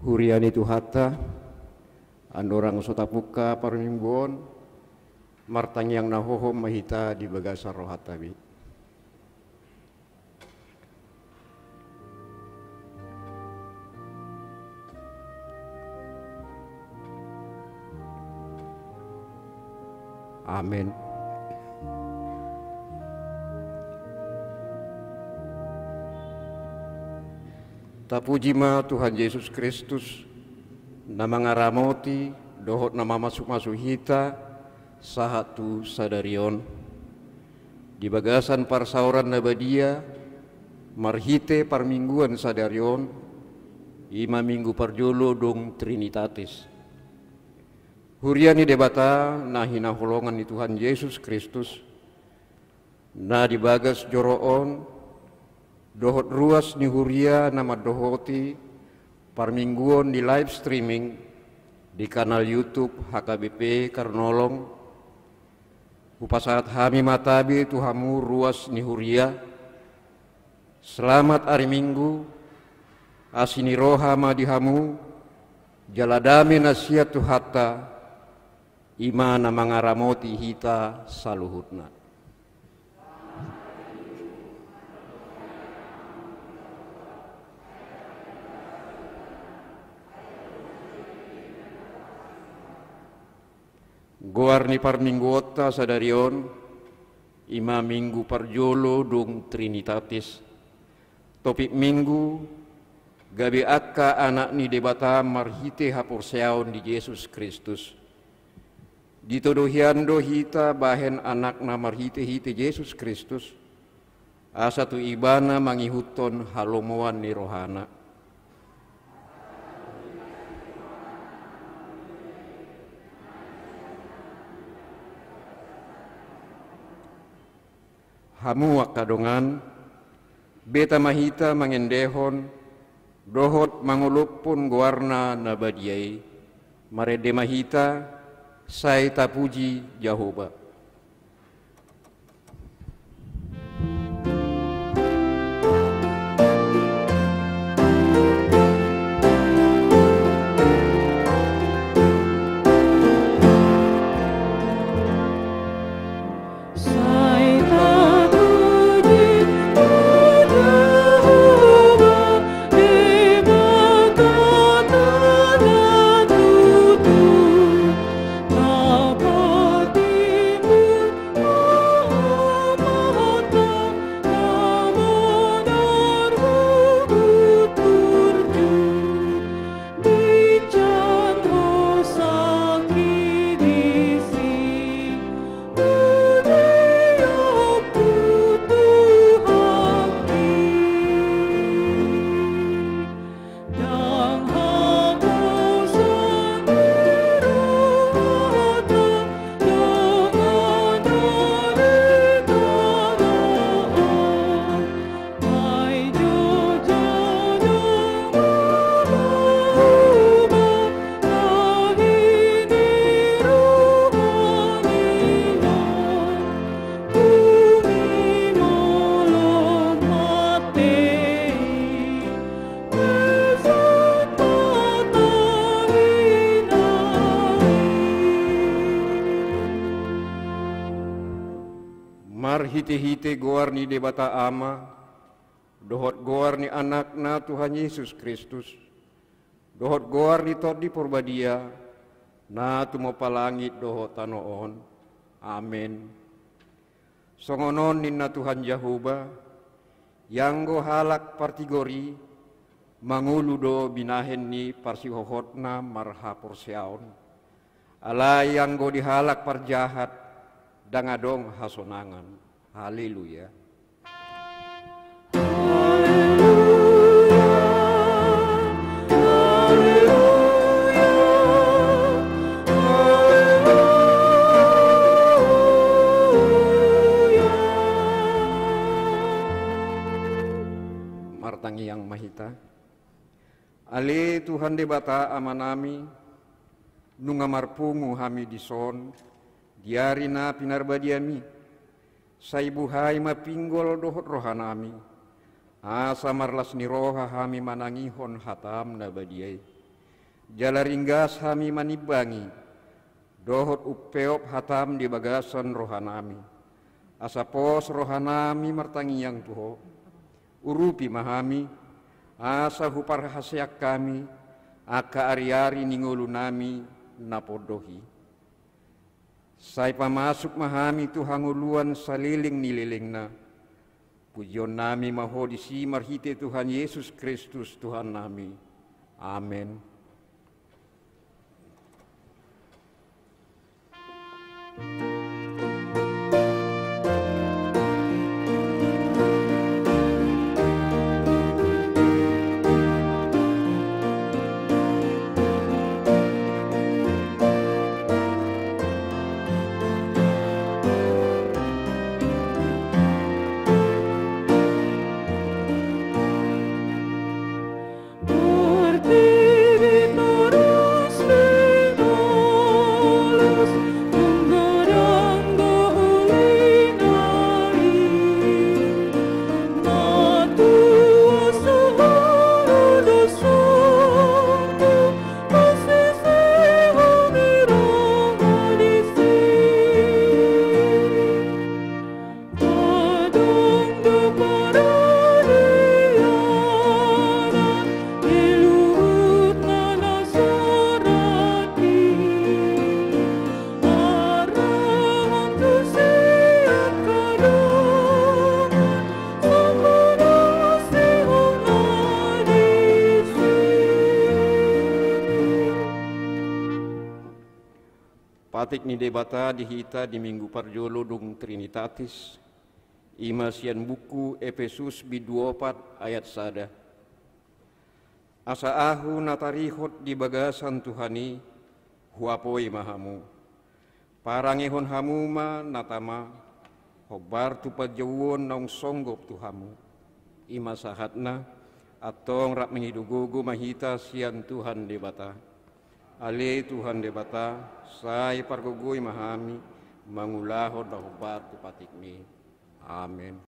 Huriani tu hatta andorang sotapuka parminggon martang yang nahohom mahita di bagasar rohatabi. Amin. Tapujima Tuhan Yesus Kristus, nama ngaramoti dohot nama masuk-masuk hita sahatu sadarion di bagasan parsauran nabadia marhite parmingguan sadarion ima minggu parjolo dong Trinitatis. Huriani debata nahina holongan di Tuhan Yesus Kristus na dibagas joroon dohot ruas ni huria nama dohoti parmingguan di live streaming di kanal YouTube HKBP Karnolong upasaat hami matabi tuhamu ruas ni huria selamat hari Minggu asini roha madihamu jaladami nasihat tuhatta imana mangaramoti hita saluhutna. Goarni parmingguota sadarion ima minggu parjolo dong Trinitatis topik minggu gabe akka anak ni debata marhite hapurseaon di Yesus Kristus ditodohiando hita bahen anak na marhite hite Yesus Kristus asa tu ibana mangihuton halomoan ni rohana. Hamu wakadongan beta mahita mangendehon dohot mangulupun guarna nabadiai marede mahita sai tapuji Jehovah. Hite-hite goar ni debata ama, dohot goar ni anak na Tuhan Yesus Kristus, dohot goar ni todi purbadia, na tumo palangit dohot tanoon, amin. Songonon ni na Tuhan Jehovah, yang go halak partigori, manguludo binahen ni parsihohot na marha porseaon, alay yang go dihalak parjahat, dangadong hasonangan. Haleluya. Martangi yang mahita. Ale Tuhan debata amanami nungamarpungu hami dison diarina pinarbadiami saibuhai mapinggol dohot rohanami asa marlas ni roha hami manangihon hatam nabadiai jalaringgas hami manibangi, dohot upeop hatam di bagasan rohanami. Asapos rohanami martangi yang tuho, urupi mahami, asa hupar hasyak kami, aka ari-ari ningulu nami napodohi. Sai pamasuk mahami tuhanguluan saliling nililingna, pujion nami maho disimar hite Tuhan Yesus Kristus Tuhan nami. Amin. Patik ni debata dihita di minggu parjolo dung Trinitatis, imasian buku Efesus B24 ayat sada. Asa ahu natarihot di bagasan Tuhani, huapoi mahamu. Parangihon hamuma natama, hobar tu pajawon naung songgop tuhamu. Ima sahatna, atong rak mengidugugu mahita sian Tuhan debata. Ale Tuhan debata, sai pargugui mahami, mangulahod na hubat tu patikmi. Amen.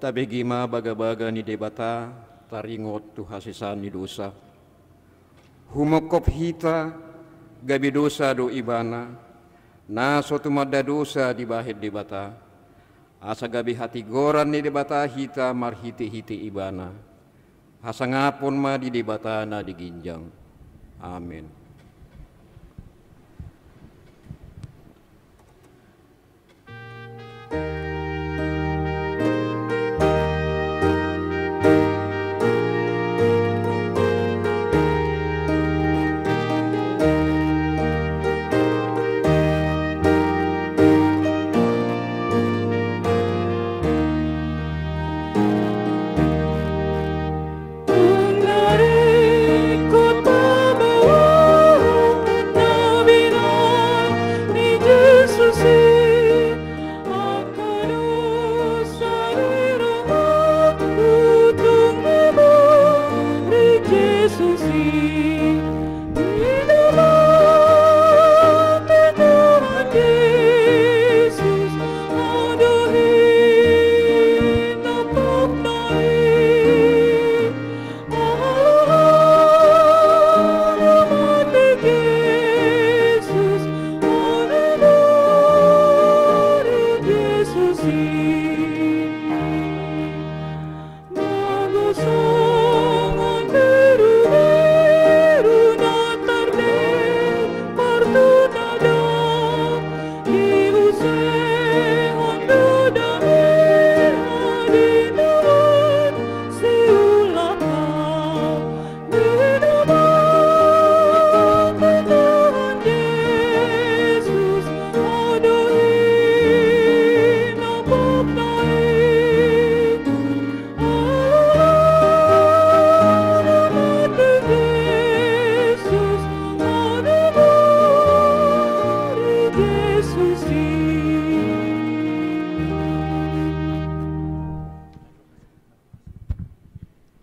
Tabegima baga-baga ni debata taringot tu hasisan ni dosa. Humokop hita gabi dosa do ibana, na sotu madda dosa di bahid debata. Asa gabi hati goran ni debata hita marhiti-hiti ibana. Hasangapon ma di debata na diginjang. Amin.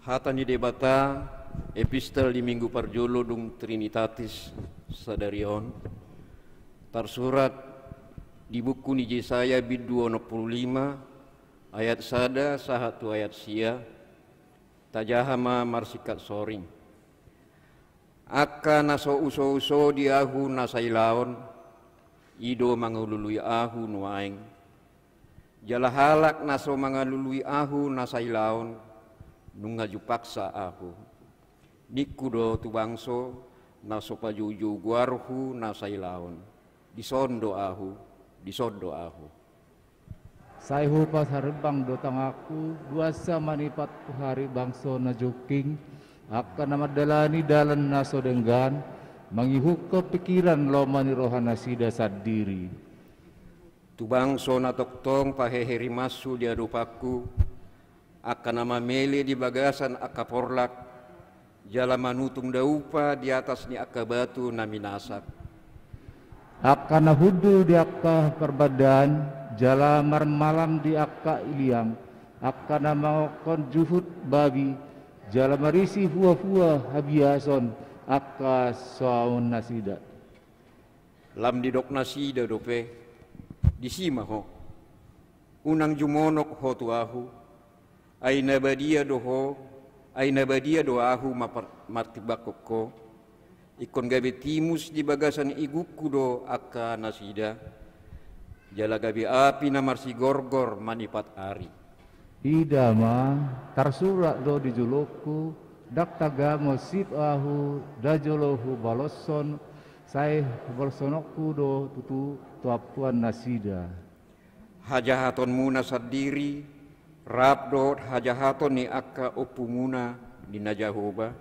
Hatani debata epistel di minggu parjolo dung Trinitatis sadarion tersurat di buku ni Yesaya bid 265 ayat sada sahatu ayat sia tajahama marsikat soring akka naso uso-uso di ahu nasailaon ido mangulului ahu nuaing jalahalak naso mangalului ahu nasailaon nungaju paksa ahu dikudo tu bangso naso pajuju guarhu nasailaon disondo ahu Saihu pas harbang dotang aku duasa manipat hari bangso na joking akan namadalani dalan naso denggan mangihuk kepikiran lomani rohana sida sadiri tu bangso na toktong paheheri masu dia rupaku akan nama mele di bagasan akaporlak jala manutung daupa di atas ni akabatu naminasak akan nahudu di akka perbadan jala marmalam di akka iliang akan namangokon juhud babi jala marisi hua-hua habiason akka saun nasida lam didok nasida dope disima ho unang jumonok ho tuahu aina badia doahu martibakoko ikon gabe timus di bagasan iguku do akka nasida jala gabe api na marsi gorgor manipat ari idama tarsurat do di juloku dak tagamo sip ahu dajolohu baloson sai bolsonoku do tutu tuapuan nasida hajahaton muna sadiri rabdot hajahaton ni akka opumuna di najahoba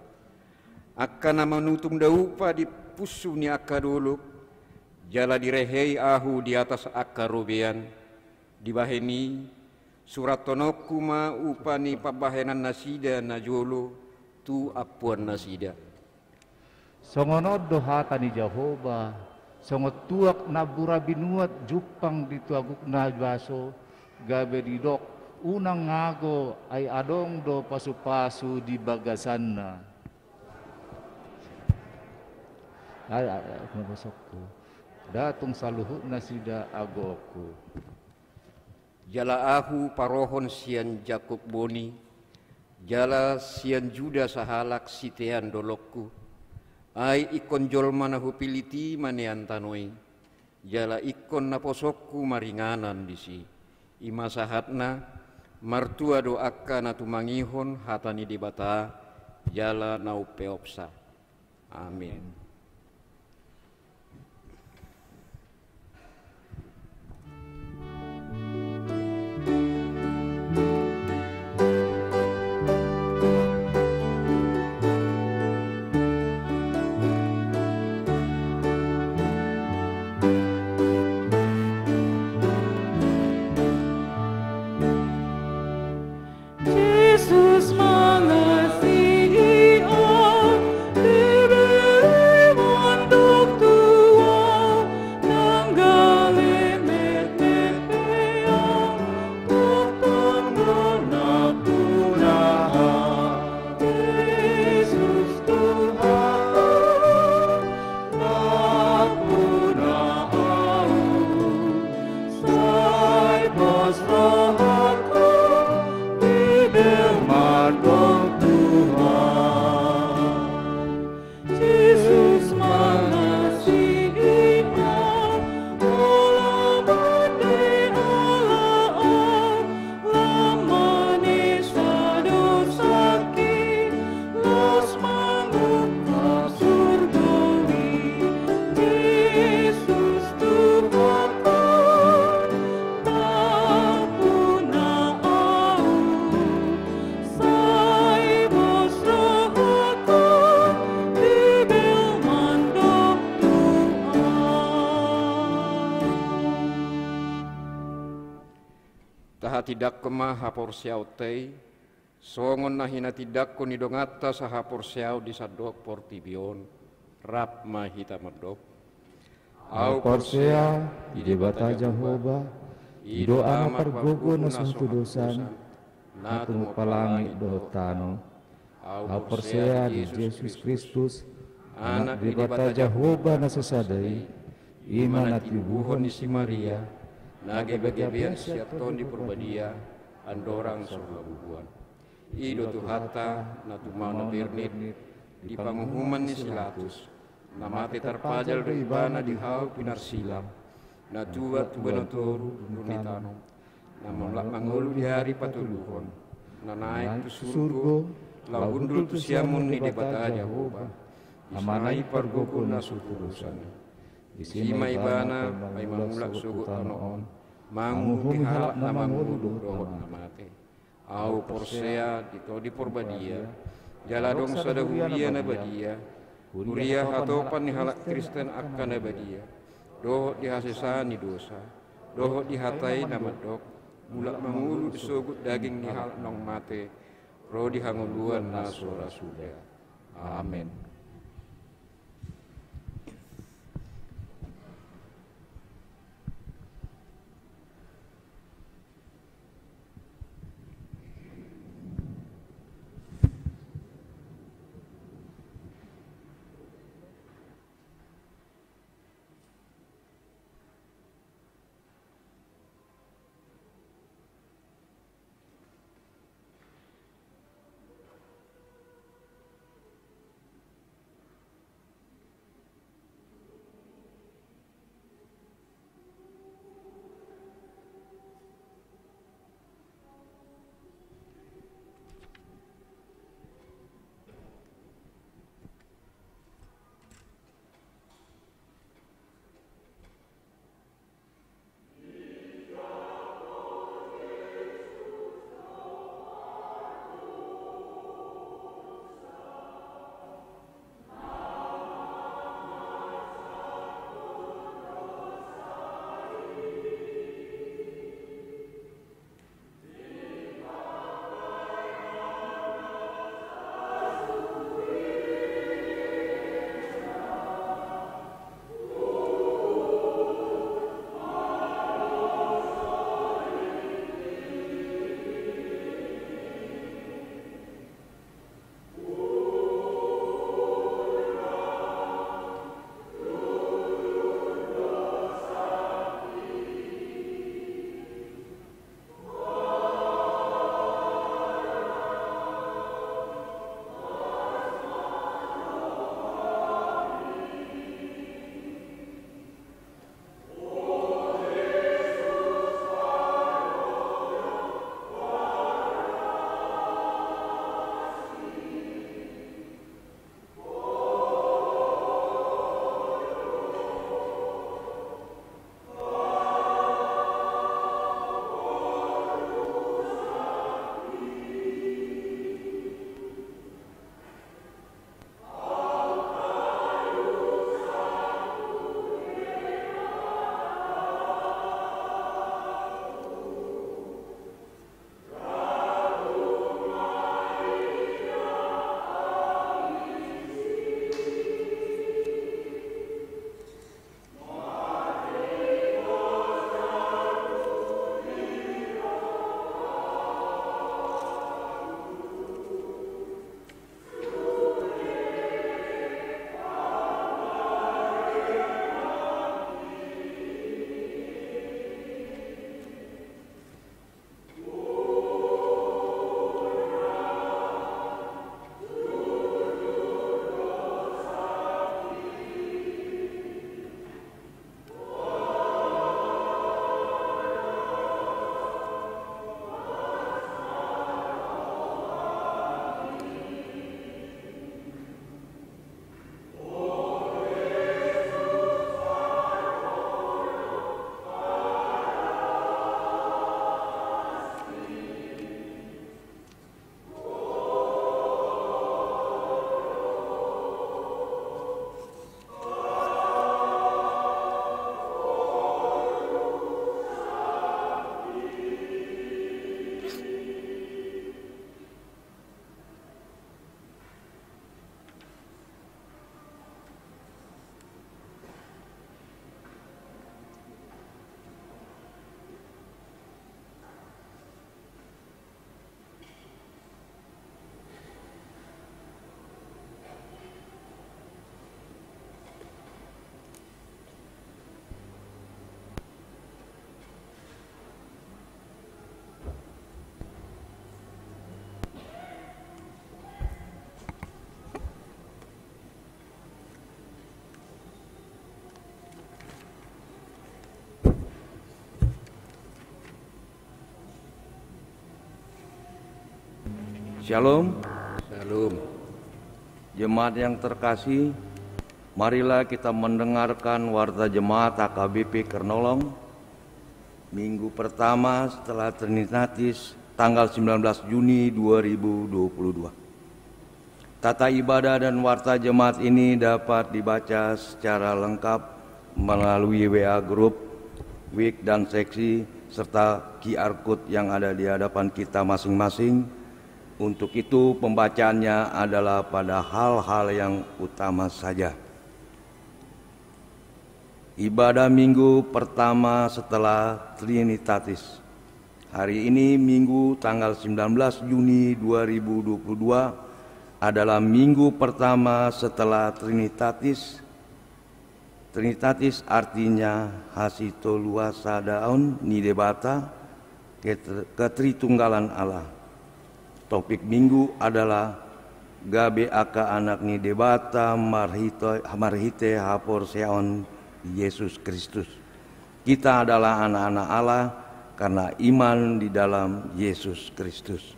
akka nama nutung daupa di pusu ni akka dulu jala direhei ahu di atas akka robean di baheni surat tonoku ma upani pabahenan nasida najolo tu apuan nasida songonod dohata ni Jahoba songot tuak nabura binuat jupang di tuaguk na baso gabe didok unang ngago ay adong do pasu-pasu di bagasanna ay mabasok ko datong saluhut na sida agoku jala ahu parohon sian Jakob boni, jala sian Juda sahalak sitean dolokku, ai ikon jolma nahu piliti manean tanoi, jala ikon naposokku maringanan disi, ima sahatna martua doaka natu mangihon hatani dibata, jala nau peopsa. Amin. Yesus mengasihi tidak kema hapor siau tei, songon nahina tidak ko nidongata sa hapor siau di sadok portibion, rap mahita medok. Au porsea, ide bata Jehovah, ido ama pergogo na suntudosan, na tumupalangi dohotano. Au porsea di Yesus Kristus, anak di bata Jehovah na sesadai, iman at ibuhon ni si Maria, nage-bagabian siaton di Purbadia, andorang sorgabubuan. Ido tuhata na tumau na birnit, di panghuman ni Silatus, na mati terpajal ribana di hau pinarsilam, na tua tubanotoru dunitano, na mulak mangulu di hari patuluhon, na naik tu surgo, lahundul tu siamun ni debata Jehovah, amanai pargokul na sukurusan. Isima ibana ay mamulak sugut anoon, manguhumi halak na mangulu dohon na mate. Au porsea dito di Purbadia, jaladong sadahuria na badia, huria hatopan ni halak Kristen akan na badia, dohot dihasesani dosa, dohot dihatai na madok, mulak mangulu disugut daging ni halak nong mate, roh dihanguluan na suara suda. Amin. Shalom. Shalom. Jemaat yang terkasih, marilah kita mendengarkan warta jemaat HKBP Kernolong minggu pertama setelah Trinitatis tanggal 19 Juni 2022. Tata ibadah dan warta jemaat ini dapat dibaca secara lengkap melalui WA Group, Week dan seksi serta QR Code yang ada di hadapan kita masing-masing. Untuk itu pembacaannya adalah pada hal-hal yang utama saja. Ibadah minggu pertama setelah Trinitatis. Hari ini Minggu tanggal 19 Juni 2022 adalah minggu pertama setelah Trinitatis. Trinitatis artinya hasito luasa daun nidebata, ketritunggalan Allah. Topik minggu adalah gabe aka anak ni debata marhite hapor seon Yesus Kristus. Kita adalah anak-anak Allah karena iman di dalam Yesus Kristus.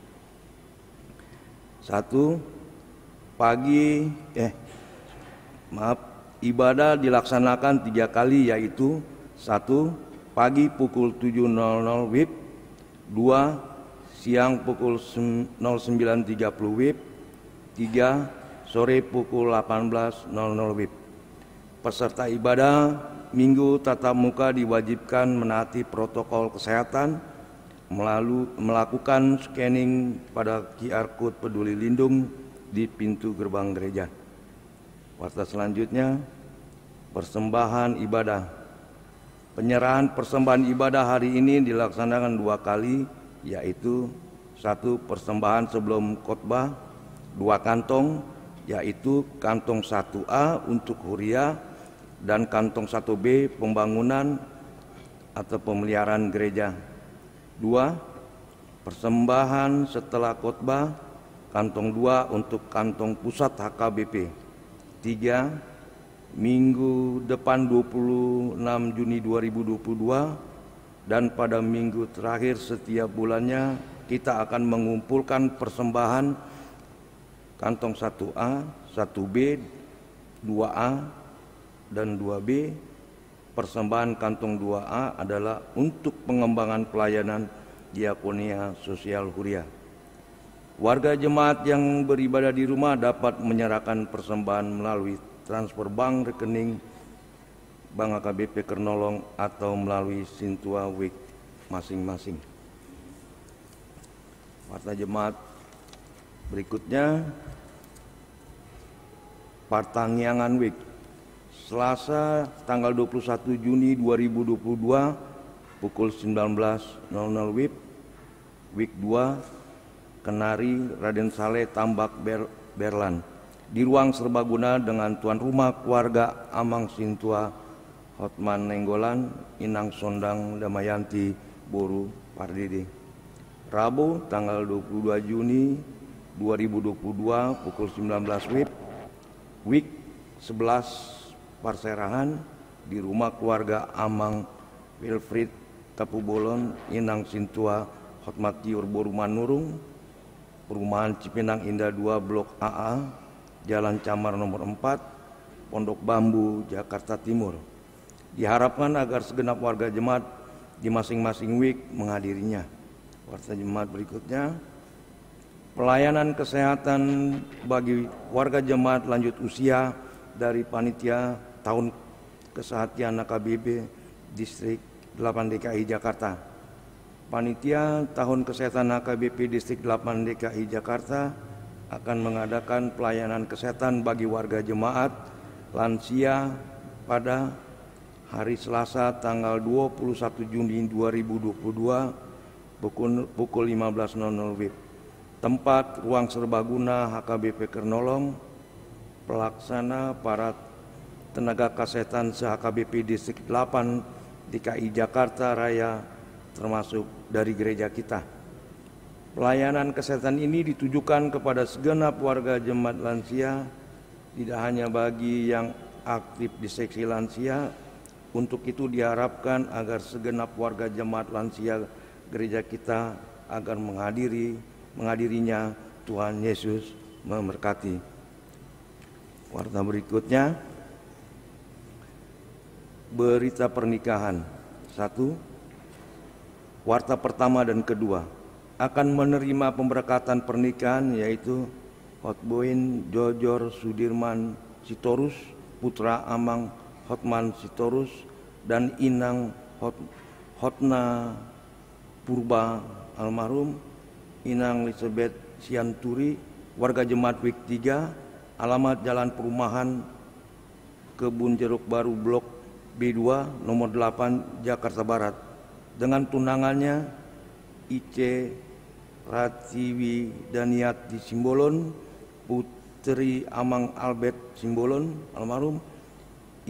Ibadah dilaksanakan 3 kali, yaitu 1. Pagi pukul 7.00 WIB, 2. Siang pukul 09.30 WIB, 3. Sore pukul 18.00 WIB. Peserta ibadah minggu tatap muka diwajibkan menaati protokol kesehatan, melakukan scanning pada QR Code Peduli Lindung di pintu gerbang gereja. Warta selanjutnya, persembahan ibadah. Penyerahan persembahan ibadah hari ini dilaksanakan 2 kali, yaitu 1. Persembahan sebelum khotbah, 2 kantong, yaitu kantong 1A untuk huria dan kantong 1B pembangunan atau pemeliharaan gereja. 2. Persembahan setelah khotbah, kantong 2 untuk kantong pusat HKBP. 3. Minggu depan 26 Juni 2022 dan pada minggu terakhir setiap bulannya kita akan mengumpulkan persembahan kantong 1A, 1B, 2A, dan 2B. Persembahan kantong 2A adalah untuk pengembangan pelayanan diakonia sosial huria. Warga jemaat yang beribadah di rumah dapat menyerahkan persembahan melalui transfer bank rekening Bank HKBP Kernolong atau melalui Sintua Week masing-masing. Warta jemaat berikutnya, Partangiangan Week. Selasa tanggal 21 Juni 2022 pukul 19.00 WIB, Week 2, Kenari Raden Saleh Tambak Berlan. Di ruang serbaguna dengan tuan rumah keluarga Amang Sintua Hotman Nenggolan, Inang Sondang Damayanti Boru Pardede. Rabu tanggal 22 Juni 2022 pukul 19 WIB, Week 11 Parserahan di rumah keluarga Amang Wilfried Tapubolon, Inang Sintua Hotmatiur Boru Manurung, Perumahan Cipinang Indah 2 Blok AA, Jalan Camar nomor 4, Pondok Bambu, Jakarta Timur. Diharapkan agar segenap warga jemaat di masing-masing week menghadirinya. Warta jemaat berikutnya, pelayanan kesehatan bagi warga jemaat lanjut usia dari panitia tahun kesehatan HKBP Distrik 8 DKI Jakarta. Panitia tahun kesehatan HKBP Distrik 8 DKI Jakarta akan mengadakan pelayanan kesehatan bagi warga jemaat lansia pada hari Selasa tanggal 21 Juni 2022 pukul 15.00 WIB. Tempat ruang serbaguna HKBP Kernolong. Pelaksana para tenaga kesehatan se-HKBP Distrik 8 DKI Jakarta Raya termasuk dari gereja kita. Pelayanan kesehatan ini ditujukan kepada segenap warga jemaat lansia, tidak hanya bagi yang aktif di seksi lansia. Untuk itu diharapkan agar segenap warga jemaat lansia gereja kita agar menghadirinya Tuhan Yesus memberkati. Warta berikutnya, berita pernikahan. 1. Warta pertama dan kedua akan menerima pemberkatan pernikahan, yaitu Hotboin Jojor Sudirman Sitorus, putra Amang Hotman Sitorus, dan Inang Hotna Purba almarhum, Inang Elizabeth Sianturi, warga Jemaat Wik 3, alamat Jalan Perumahan Kebun Jeruk Baru Blok B2 nomor 8 Jakarta Barat, dengan tunangannya Ice Ratiwi Daniati Simbolon, putri Amang Albert Simbolon almarhum,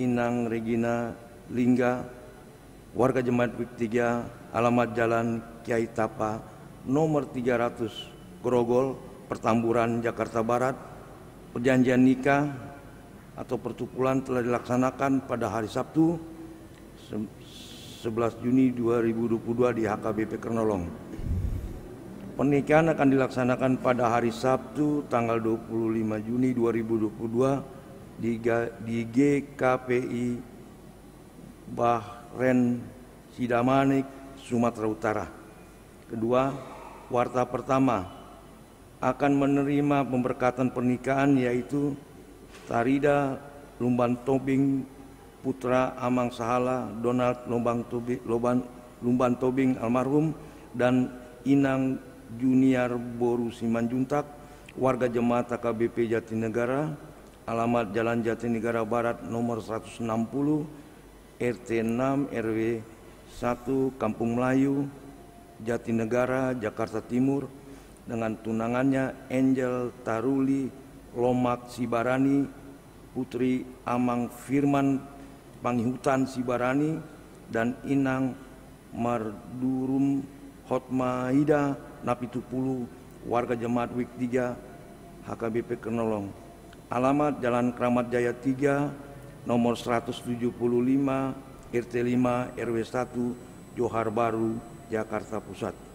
Inang Regina Lingga, warga Jemaat Wik 3, alamat Jalan Kiai Tapa nomor 300 Grogol, Pertamburan, Jakarta Barat. Perjanjian nikah atau pertupulan telah dilaksanakan pada hari Sabtu 11 Juni 2022 di HKBP Kernolong. Pernikahan akan dilaksanakan pada hari Sabtu tanggal 25 Juni 2022 di GKPI Bahren Sidamanik, Sumatera Utara. Kedua, warta pertama akan menerima pemberkatan pernikahan, yaitu Tarida Lumban Tobing, putra Amang Sahala Donald Lumban Tobing almarhum, dan Inang Junior Boru Simanjuntak, warga Jemaat AKBP Jatinegara, alamat Jalan Jatinegara Barat nomor 160 RT 6 RW 1 Kampung Melayu, Jatinegara, Jakarta Timur, dengan tunangannya Angel Taruli Lomak Sibarani, putri Amang Firman Panghutan Sibarani, dan Inang Mardurum Hotmaida Napitupulu, warga Jemaat Wik 3 HKBP Kernolong, alamat Jalan Kramat Jaya 3 nomor 175 RT 5 RW 1 Johar Baru, Jakarta Pusat.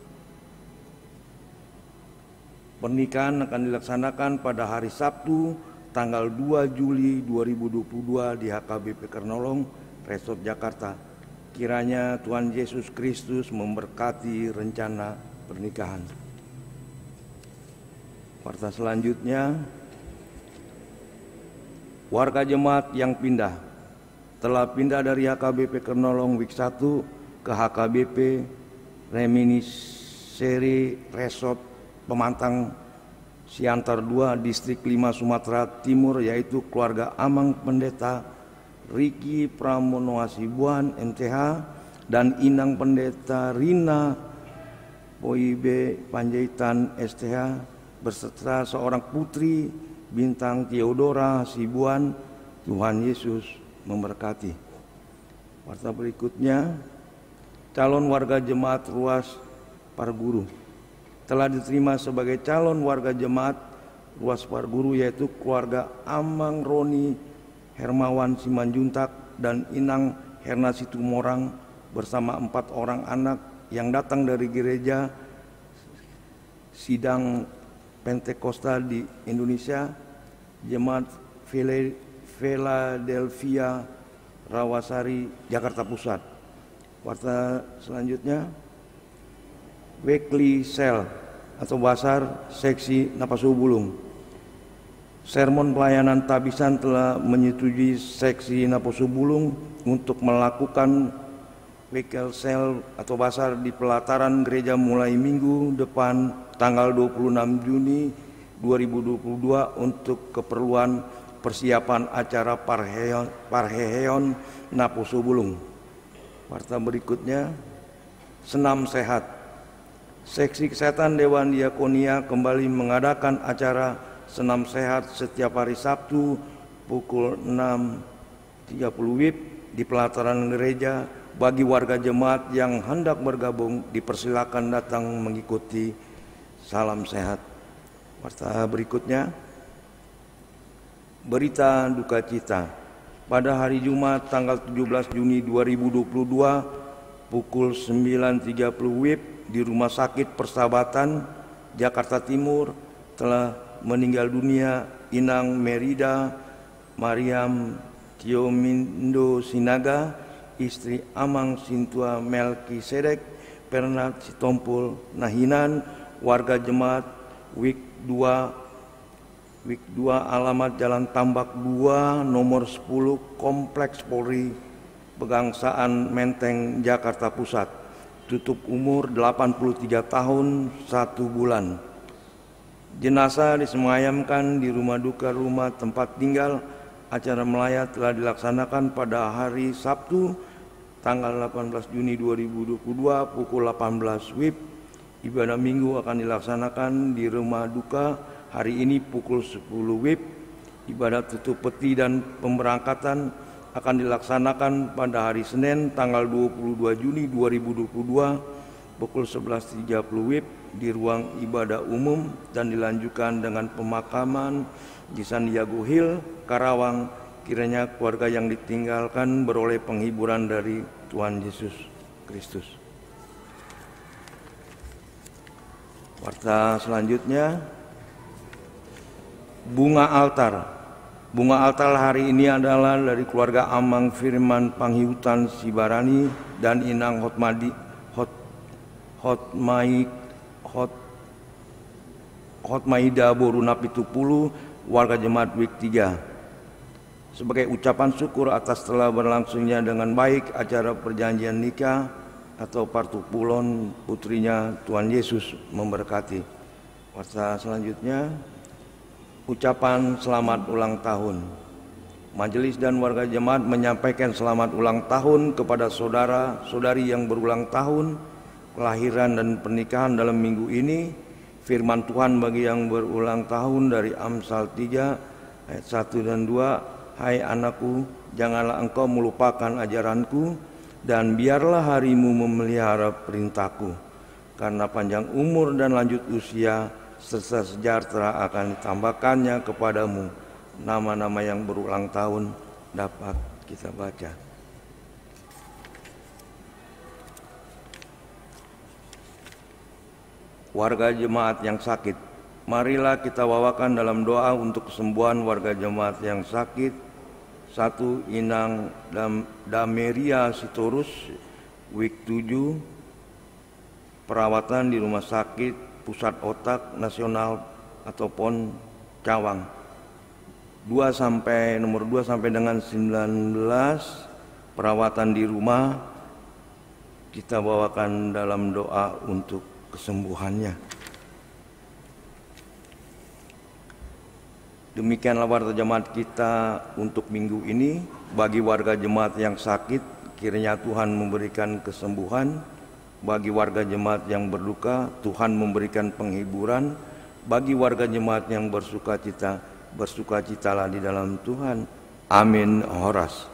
Pernikahan akan dilaksanakan pada hari Sabtu tanggal 2 Juli 2022 di HKBP Kernolong, Resort Jakarta. Kiranya Tuhan Yesus Kristus memberkati rencana pernikahan. Warta selanjutnya, warga jemaat yang telah pindah dari HKBP Kernolong Wik 1 ke HKBP Reminiscere Resort Pemantang Siantar 2 Distrik 5 Sumatera Timur, yaitu keluarga Amang Pendeta Riki Pramono Hasibuan MTH dan Inang Pendeta Rina Poibe Panjaitan STH beserta seorang putri Bintang Theodora Hasibuan. Tuhan Yesus memberkati. Warta berikutnya, calon warga jemaat Ruas Parguru telah diterima sebagai calon warga jemaat Ruas Parguru, yaitu keluarga Amang Roni Hermawan Simanjuntak dan Inang Herna Situmorang bersama 4 orang anak yang datang dari gereja Sidang Pentekosta di Indonesia, Jemaat Philadelphia Rawasari, Jakarta Pusat. Warta selanjutnya, Weekly Sel atau Basar Seksi Napasubulung. Sermon pelayanan tabisan telah menyetujui Seksi Napasubulung untuk melakukan Weekly Sel atau Basar di pelataran gereja mulai minggu depan tanggal 26 Juni 2022 untuk keperluan persiapan acara Parheheon Napasubulung. Warta berikutnya, senam sehat. Seksi Kesehatan Dewan Diakonia kembali mengadakan acara senam sehat setiap hari Sabtu pukul 6.30 WIB di pelataran gereja. Bagi warga jemaat yang hendak bergabung dipersilakan datang mengikuti. Salam sehat. Warta berikutnya, berita duka cita. Pada hari Jumat tanggal 17 Juni 2022 pukul 9.30 WIB di Rumah Sakit Persahabatan, Jakarta Timur, telah meninggal dunia Inang Merida Mariam Tiomindo Sinaga, istri Amang Sintua Melkisedek Pernat Sitompul Nahinan, warga jemaat Wik 2 alamat Jalan Tambak 2 nomor 10 Kompleks Polri Pegangsaan Menteng Jakarta Pusat, tutup umur 83 tahun 1 bulan. Jenazah disemayamkan di rumah duka rumah tempat tinggal. Acara melayat telah dilaksanakan pada hari Sabtu tanggal 18 Juni 2022 pukul 18 WIB. Ibadah minggu akan dilaksanakan di rumah duka hari ini pukul 10 WIB. Ibadah tutup peti dan pemberangkatan akan dilaksanakan pada hari Senin tanggal 22 Juni 2022 pukul 11.30 WIB di ruang ibadah umum dan dilanjutkan dengan pemakaman di Sandiago Hill, Karawang. Kiranya keluarga yang ditinggalkan beroleh penghiburan dari Tuhan Yesus Kristus. Warta selanjutnya, bunga altar. Bunga altar hari ini adalah dari keluarga Amang Firman Panghiutan Sibarani dan Inang Hotmaida Boruna Pitupulu, warga jemaat Wik 3. Sebagai ucapan syukur atas telah berlangsungnya dengan baik acara perjanjian nikah atau partupulon putrinya, Tuhan Yesus memberkati. Warta selanjutnya, ucapan selamat ulang tahun. Majelis dan warga jemaat menyampaikan selamat ulang tahun kepada saudara-saudari yang berulang tahun kelahiran dan pernikahan dalam minggu ini. Firman Tuhan bagi yang berulang tahun dari Amsal 3 ayat 1 dan 2. Hai anakku, janganlah engkau melupakan ajaranku, dan biarlah harimu memelihara perintahku. Karena panjang umur dan lanjut usia serta sejahtera akan ditambahkannya kepadamu. Nama-nama yang berulang tahun dapat kita baca. Warga jemaat yang sakit, marilah kita bawakan dalam doa untuk kesembuhan warga jemaat yang sakit. 1. Inang Dameria Sitorus, Wik 7, perawatan di Rumah Sakit Pusat Otak Nasional atau PON Cawang. Nomor 2 sampai dengan 19, perawatan di rumah, kita bawakan dalam doa untuk kesembuhannya. Demikianlah warta jemaat kita untuk minggu ini. Bagi warga jemaat yang sakit, kiranya Tuhan memberikan kesembuhan. Bagi warga jemaat yang berduka, Tuhan memberikan penghiburan. Bagi warga jemaat yang bersukacita, bersukacitalah di dalam Tuhan. Amin. Horas.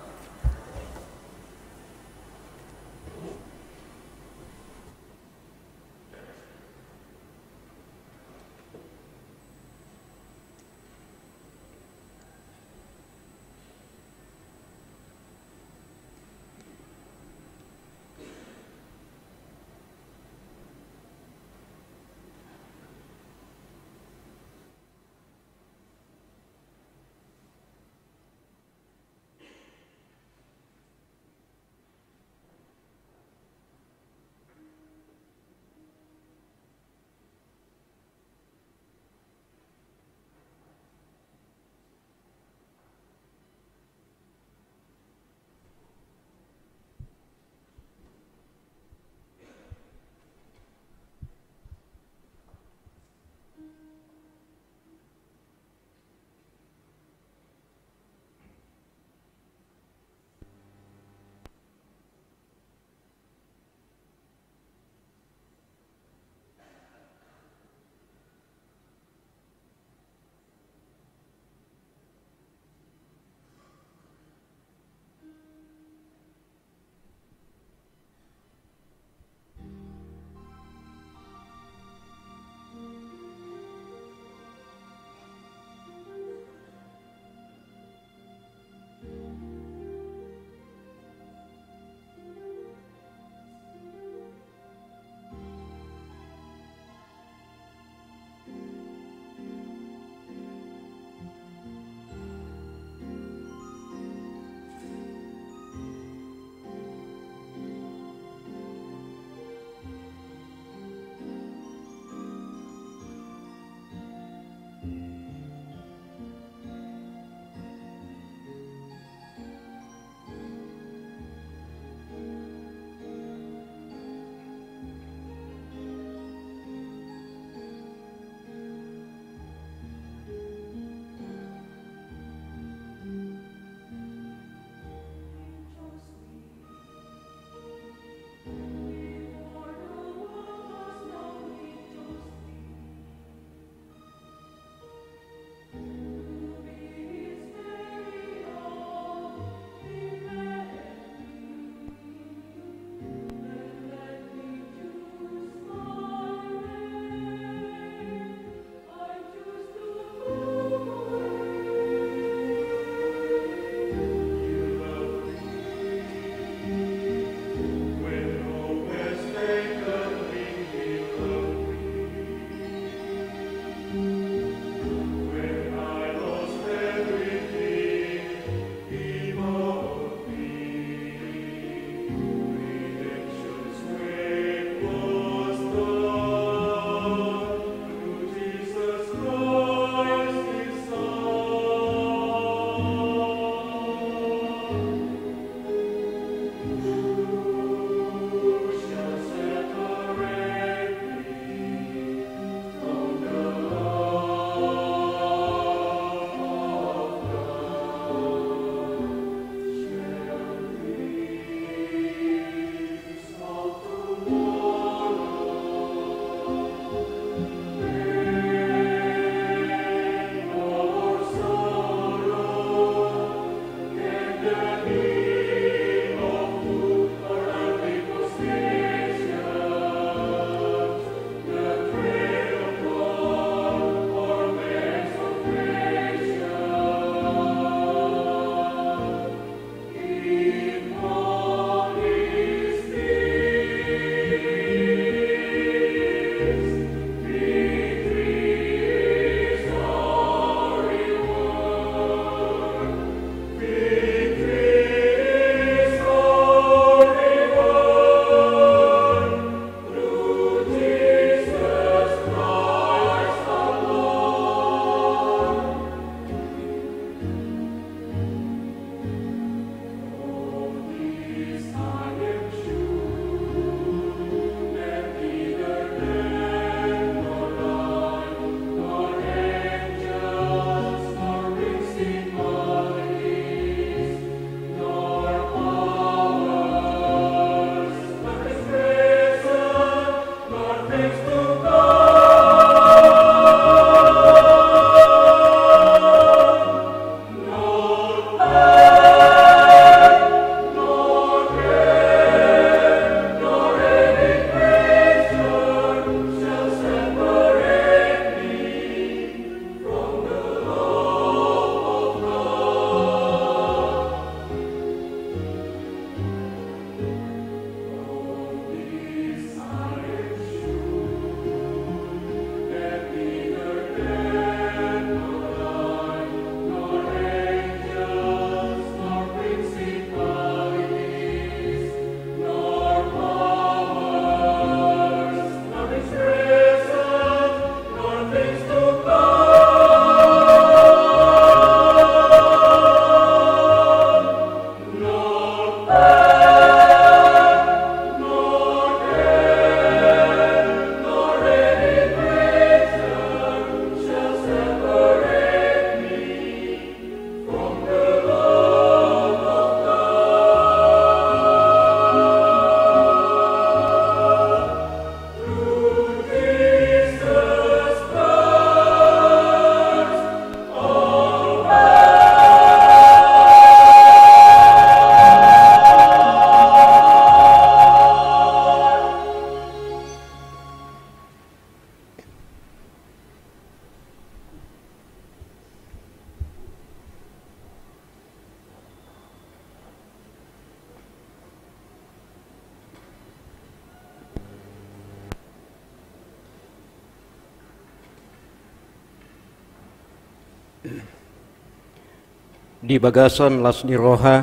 Di bagasan lasni roha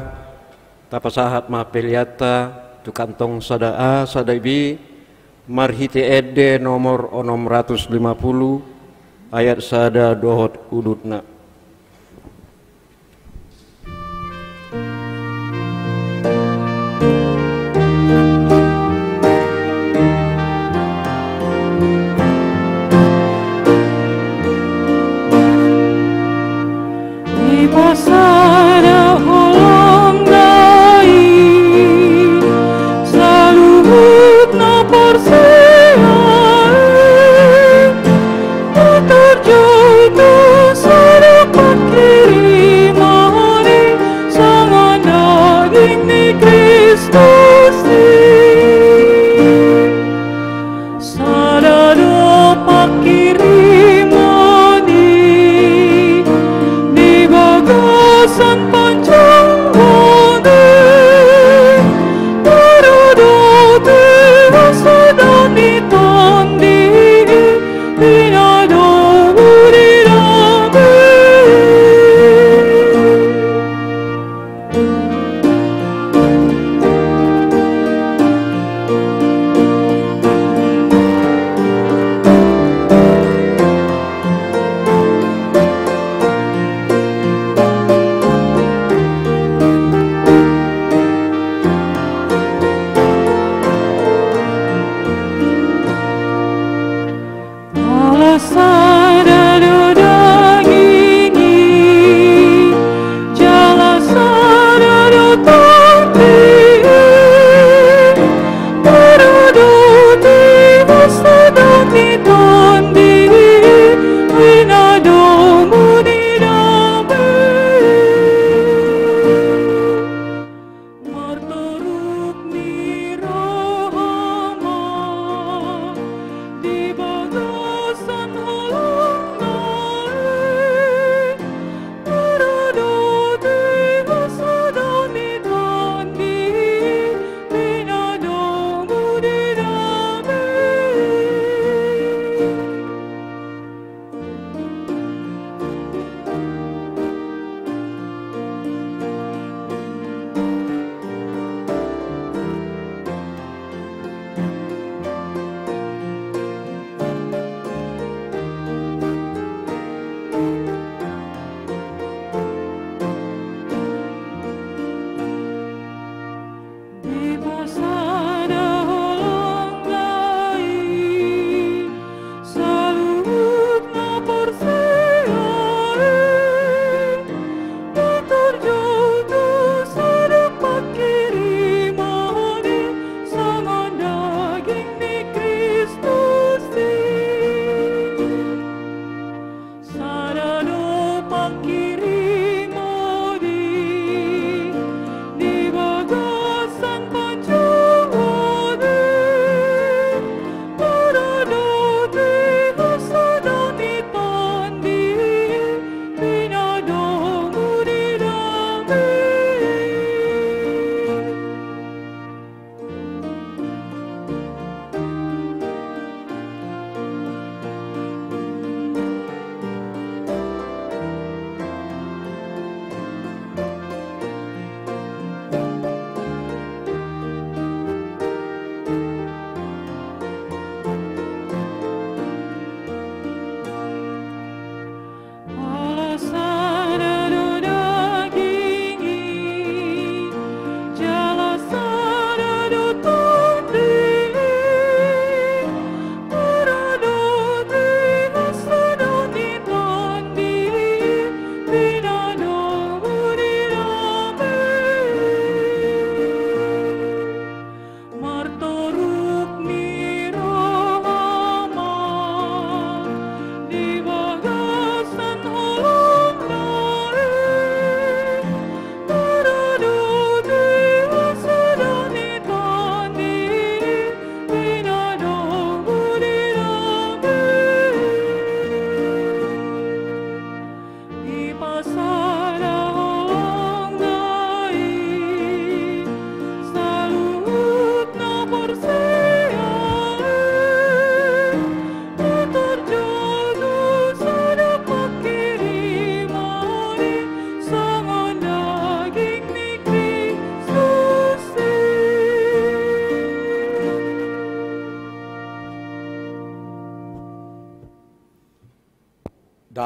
tapasahat mapeliata tu kantong sadaa sadaibi marhiti ede nomor 650 ayat sada dohot udutna. Pasada holong dai saluhut na porsiai terjun tu sadapat kirimani sama daging ni Kristus sadada pak kirimani di bagai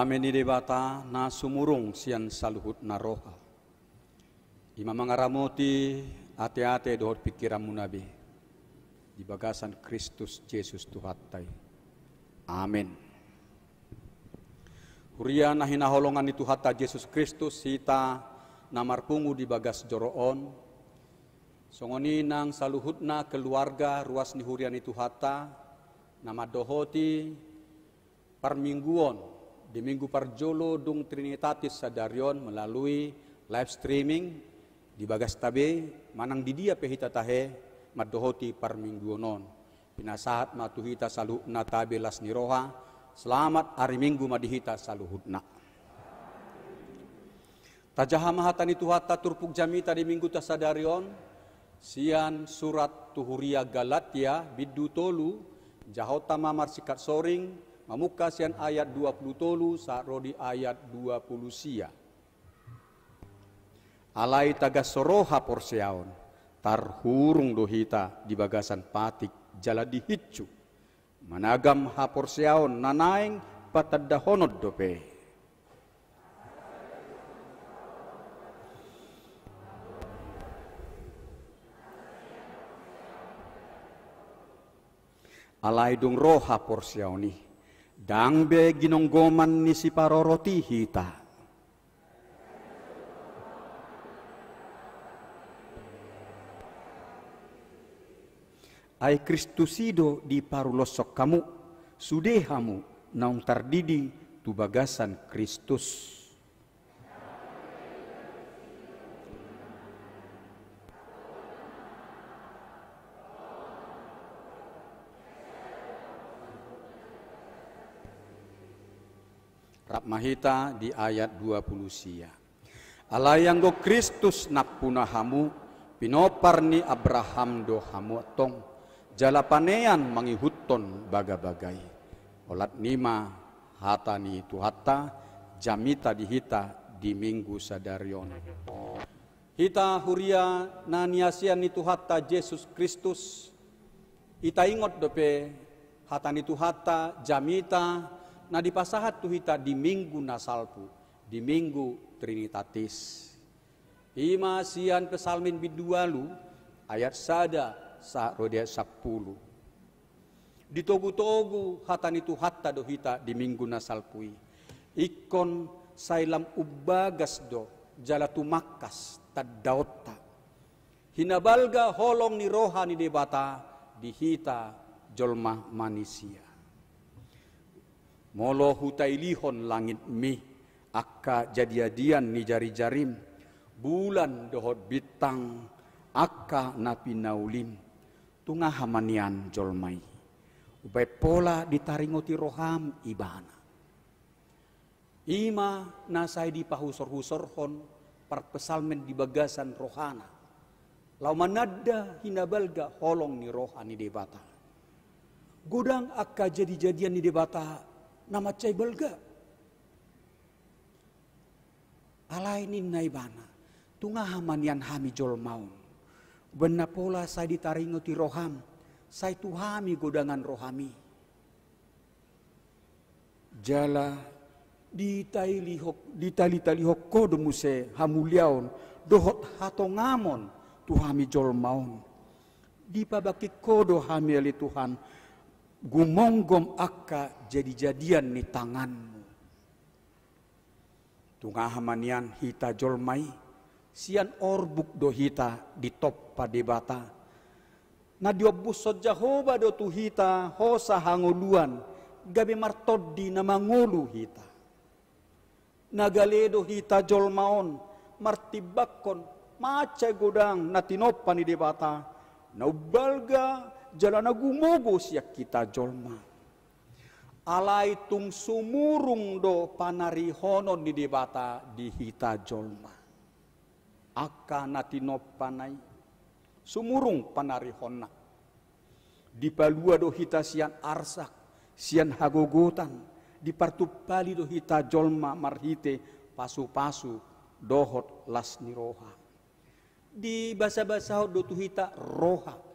Game ni debata na sumurung sian saluhut na roha. Ima mangaramoti ate-ate dohot pikiranmu nabi. Di bagasan Kristus Yesus Tuhattai. Amin. Huria na hinaholongan ni Tuhata Yesus Kristus hita namarpungu di bagas joroon. Songoni nang saluhutna keluarga ruas ni huria ni Tuhata nama dohoti parmingguon di minggu parjolo dung Trinitatis Sadarion melalui live streaming di bagas tabe manang di dia pehita tahe madohoti parmingguonon pinasahat matuhita saluhutna tabe las niroha selamat hari minggu madihita saluhutna tajahamahatani Tuhata turpuk jamita di minggu tasadarion sian surat tuhuria Galatia biddu tolu jahota mamar sikat soring mamuka sian ayat 20 tolu saat rodi ayat 20 sia. Alai tagas soroha porseaon tarhurung dohita di bagasan patik jala dihitcu. Managam ha porseaon nanaing patadahonod dope. Alai dung roha porseaoni. Dangbe ginonggoman ni si paroroti hita. Ai Kristusido di parulosok kamu, sudehamu naung tardidi tu bagasan Kristus. Rap mahita di ayat 20 sia. Alayanggo Kristus napunahamu pinopar ni Abraham dohamu tong jalapanean mangihuton baga-bagai. Olat nima hata ni Tuhata jamita dihita di minggu sadarion. Hita huria naniasian ni Tuhata Yesus Kristus. Ita ingot dope hata ni Tuhata jamita na dipasahat tuhita di minggu nasalpu, di minggu Trinitatis. Ima sian pesalmin bidualu ayat sada sa rodia 10. Ditogu-togu hatani Tuhata dohita di minggu nasalpui. Ikon sailam ubagas do jala tumakas tadaota. Hinabalga holong ni roha ni debata dihita jolma manusia. Molo hutai lihon langit mi akka jadiadian ni jari-jarim bulan dohot bitang akka napi naulim tungah hamanian jolmai upai pola ditaringoti roham ibana ima nasai di pahusor-husorhon par pesalmen di bagasan rohana lau manada hinabalga holong ni rohani debata godang akka jadi-jadian ni debata nama cai belga alai nin naibana tungah hamanian hami jol maun benar pola saya ditaringoti roham saya tuhami godangan rohami jala ditali-talihok kodo muse hamuliaon dohot hatongamon tuhami jol maun dipabaki kodo hami ali Tuhan gumonggom akka jadi-jadian ni tanganmu. Tungah hamanian hita jolmai, sian orbuk do hita di top padebata. Na diobus so Jahoba do tu hita hosa hangoluan, gabe martodi na mangulu hita. Nagaledo hita jolmaon, martibakon, macay godang na tinopan ni debata, na ubalga, jala nagumogo siya kita jolma. Alay tung sumurung do panarihonon ni debata di hita jolma. Aka natinopanay sumurung panarihona. Di palua do hita sian arsak, sian hagogotan, di partupali do hita jolma marhite pasu-pasu dohot las ni roha. Di basa-basa do tu hita roha.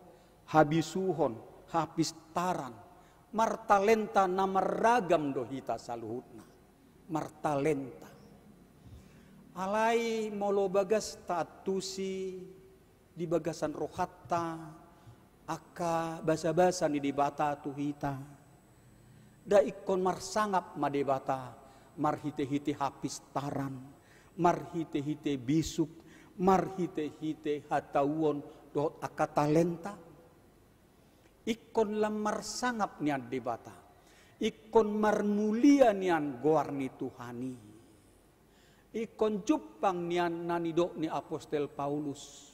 Habisuhon, habis taran, martalenta namaragam dohita saluhutna. martalenta. Alai molo bagas taatusi di bagasan rohatta aka basa-basa ni debata tuhita. Da ikon marsangap madebata marhite-hite hapis taran, marhite-hite bisuk, marhite-hite hatauon dohot aka talenta. Ikon lamar sangap nian debata, ikon marmulia nian goarni Tuhani, ikon jupang nian nanidok ni Apostel Paulus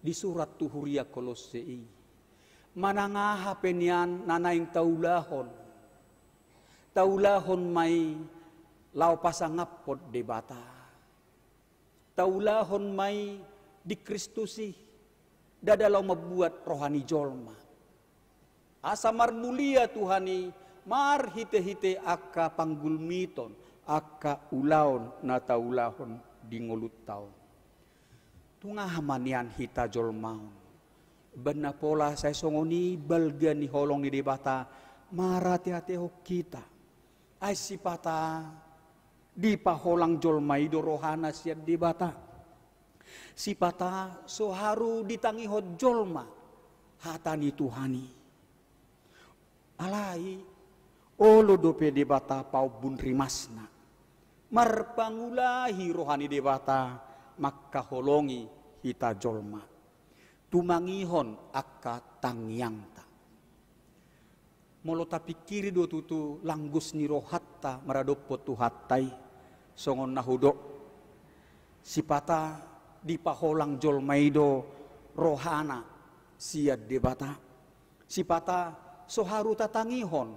di surat Tuhuria Kolosei, manangaha penian nanaing taulahon may lau pasangapod debata, taulahon may di Kristusi, dadalau membuat rohani jolma. Asa marmulia Tuhani, mar hite-hite aka panggulmiton, aka ulaon na taulahon di ngulut taon. Tungahamanian hita jolmaon. Bena pola saya songoni balga ni holong ni debata, marati-hati kita. Ay sipata di paholang jolmaido rohana siat debata. Sipata soharu ditangihot jolma hatani Tuhani. Alai olo dope debata pau bun rimasna marpangulahi rohani debata maka holongi hita jolma tumangihon akka tangyangta molo tapi kiri do tutu langgus ni rohatta maradopo tuhattai songon nahudok sipata di paholang jolmaido rohana siat debata sipata soharu tatangihon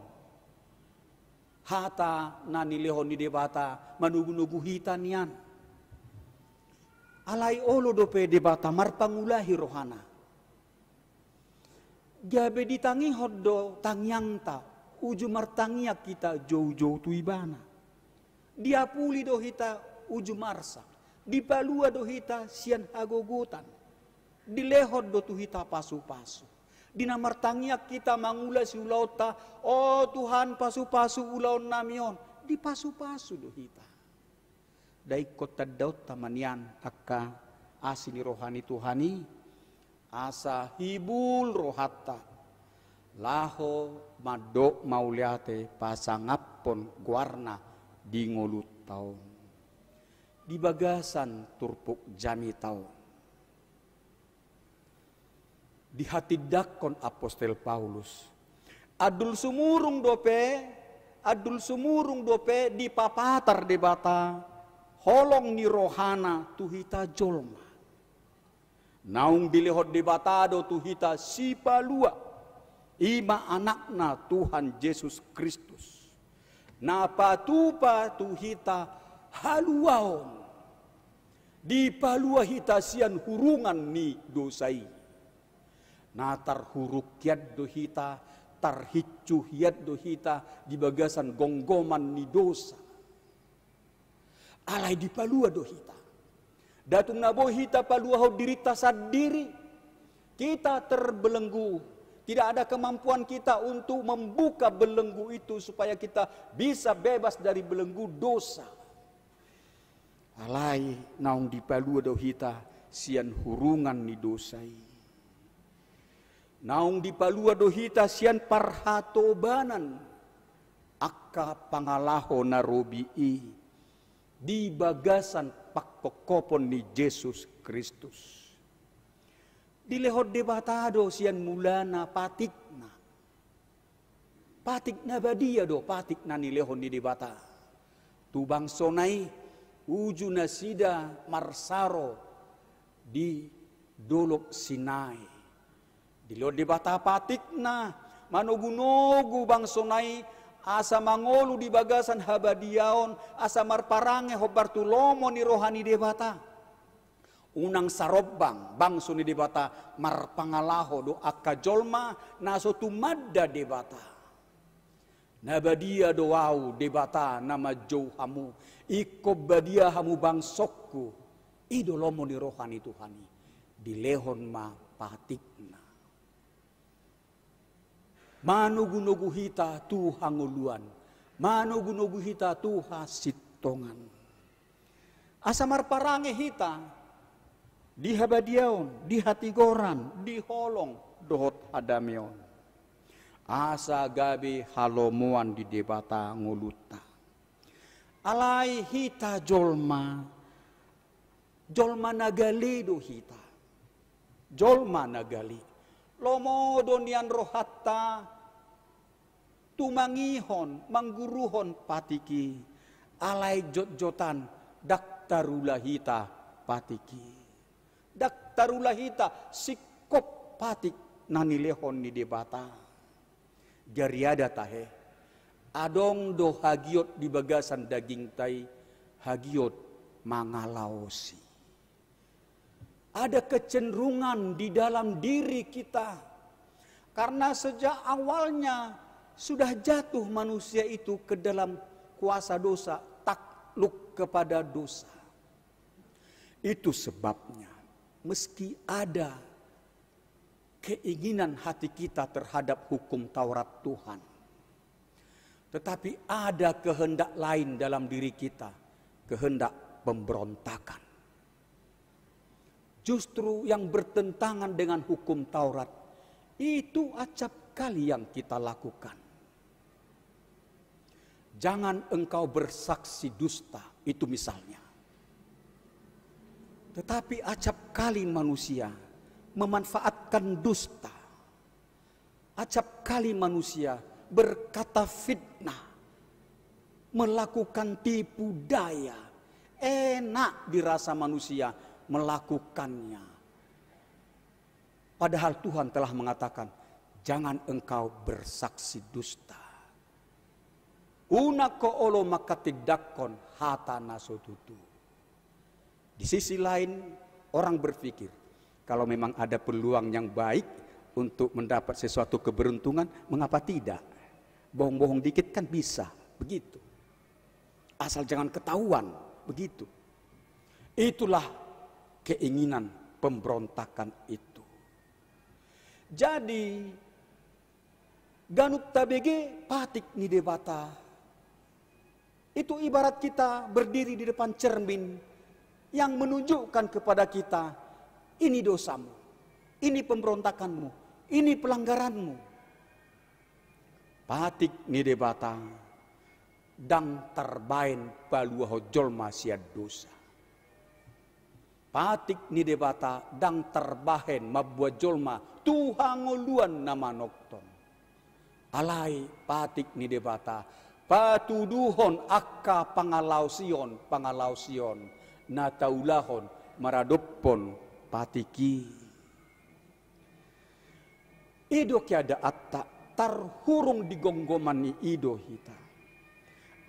hata nanilehon di debata manugu-nugu hitanian alai olo dope debata marpangulahi rohana gabe ditangihon do tangyangta uju martangiak kita jauh-jauh tuibana diapuli do hita uju marsa dipalua do hita sian hagogotan dilehod do tu hita pasu-pasu dina martangiak kita mangulas ulauta, oh Tuhan pasu-pasu ulaun namion, di pasu-pasu do hita. Daikot tadaut tamanian akka asini rohani Tuhani, asa hibul rohatta, laho madok mauliate pasangapon guarna di ngolut taon. Di bagasan turpuk jami taon. Di hati dakon Apostel Paulus. Adul sumurung dope di papatar debata holong ni rohana tuhita jolma. Naung dilehot debata do tuhita sipalua ima anakna Tuhan Yesus Kristus. Na patupa tuhita haluaon. Di palua hita sian hurungan ni dosai. Na tarhuruk yad dohita, tarhicu yad dohita di bagasan gonggoman ni dosa. Alai di palua dohita. Datung nabo hita palua ho dirita sadiri. Kita terbelenggu. Tidak ada kemampuan kita untuk membuka belenggu itu supaya kita bisa bebas dari belenggu dosa. Alai naung di palua dohita sian hurungan ni dosai. Naung di palua dohita sian parhatobanan akka pangalaho narobii di bagasan pakkokopon ni Yesus Kristus. Di lehot debatado sian mulana patikna. Patikna badia do patikna ni lehon di debata. Tubang sonai uju nasida marsaro di dolok Sinai. Di lo debata patikna manugu-nugu bang sonai asa mangolu di bagasan habadiaon asa marparange hobartulomo ni rohani debata unang sarobang bang suni debata marpangalaho do akka jolma naso tumadda debata nabadia doau debata nama jauhamu ikob badia hamu bang sokku idolomo ni rohani Tuhani dilehon ma patikna manugu-nugu hita tu hanguluan Manugu-nugu hita Tuha sitongan. Asamar parange hita di habadiaon, di hatigoran, di holong dohot hadameon. Asa gabe halomuan di debata nguluta. Alai hita jolma nagali do hita. Jolma nagali. Lomo donian rohatta tumangihon, mangguruhon patiki. Alai jot-jotan daktarula hita patiki. Daktarula hita sikop patik nanilehon ni debata. Gariada tahe. Adong do hagiot di bagasan daging tai, hagiot mangalaosi. Ada kecenderungan di dalam diri kita. Karena sejak awalnya sudah jatuh manusia itu ke dalam kuasa dosa, takluk kepada dosa. Itu sebabnya meski ada keinginan hati kita terhadap hukum Taurat Tuhan, tetapi ada kehendak lain dalam diri kita, kehendak pemberontakan. Justru yang bertentangan dengan hukum Taurat, itu acap kali yang kita lakukan. Jangan engkau bersaksi dusta, itu misalnya. Tetapi acap kali manusia memanfaatkan dusta. Acap kali manusia berkata fitnah, melakukan tipu daya, enak dirasa manusia melakukannya. Padahal Tuhan telah mengatakan, jangan engkau bersaksi dusta. Unako olo makatidakon hata nasotutu. Di sisi lain orang berpikir, kalau memang ada peluang yang baik untuk mendapat sesuatu keberuntungan, mengapa tidak? Bohong-bohong dikit kan bisa, begitu. Asal jangan ketahuan, begitu. Itulah keinginan pemberontakan itu. Jadi, Ganup tabege patik ni debata. Itu ibarat kita berdiri di depan cermin yang menunjukkan kepada kita, ini dosamu, ini pemberontakanmu, ini pelanggaranmu. Patik ni debata, dang terbain baluaho jolma sia dosa. Patik ni debata, dang terbahen mabuat jolma, tuhangoluan nama nokton. Alai patik ni debata, patuduhon akka pangalausion, nataulahon maradopon patiki. Ido kiada atta tarhurung di gonggoman ni ido hita.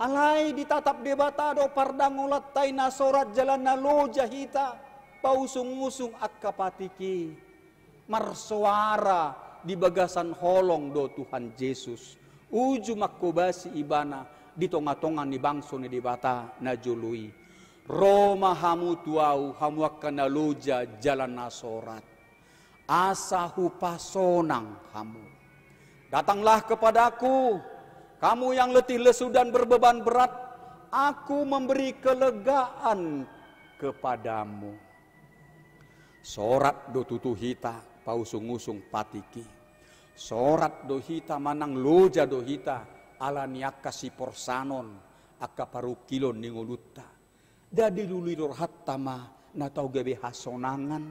Alai ditatap debata do pardangulat taina sorat jalan naloja hita, pausung-usung akka patiki. Marsuara di bagasan holong do Tuhan Yesus. Uju makobasi ibana di tonga-tonga ni bangso ni debata na jului. Roma hamu tuau hamu akana loja jalan nasorat. Asa hupasonang hamu. Datanglah kepadaku, kamu yang letih lesu dan berbeban berat, aku memberi kelegaan kepadamu. Sorat do tutu hita, pausung-usung patiki. Sorat dohita manang loja dohita ala niaka si porsanon akka parukilon ningolutta. Dadi lulilor hattama na tau gabe hasonangan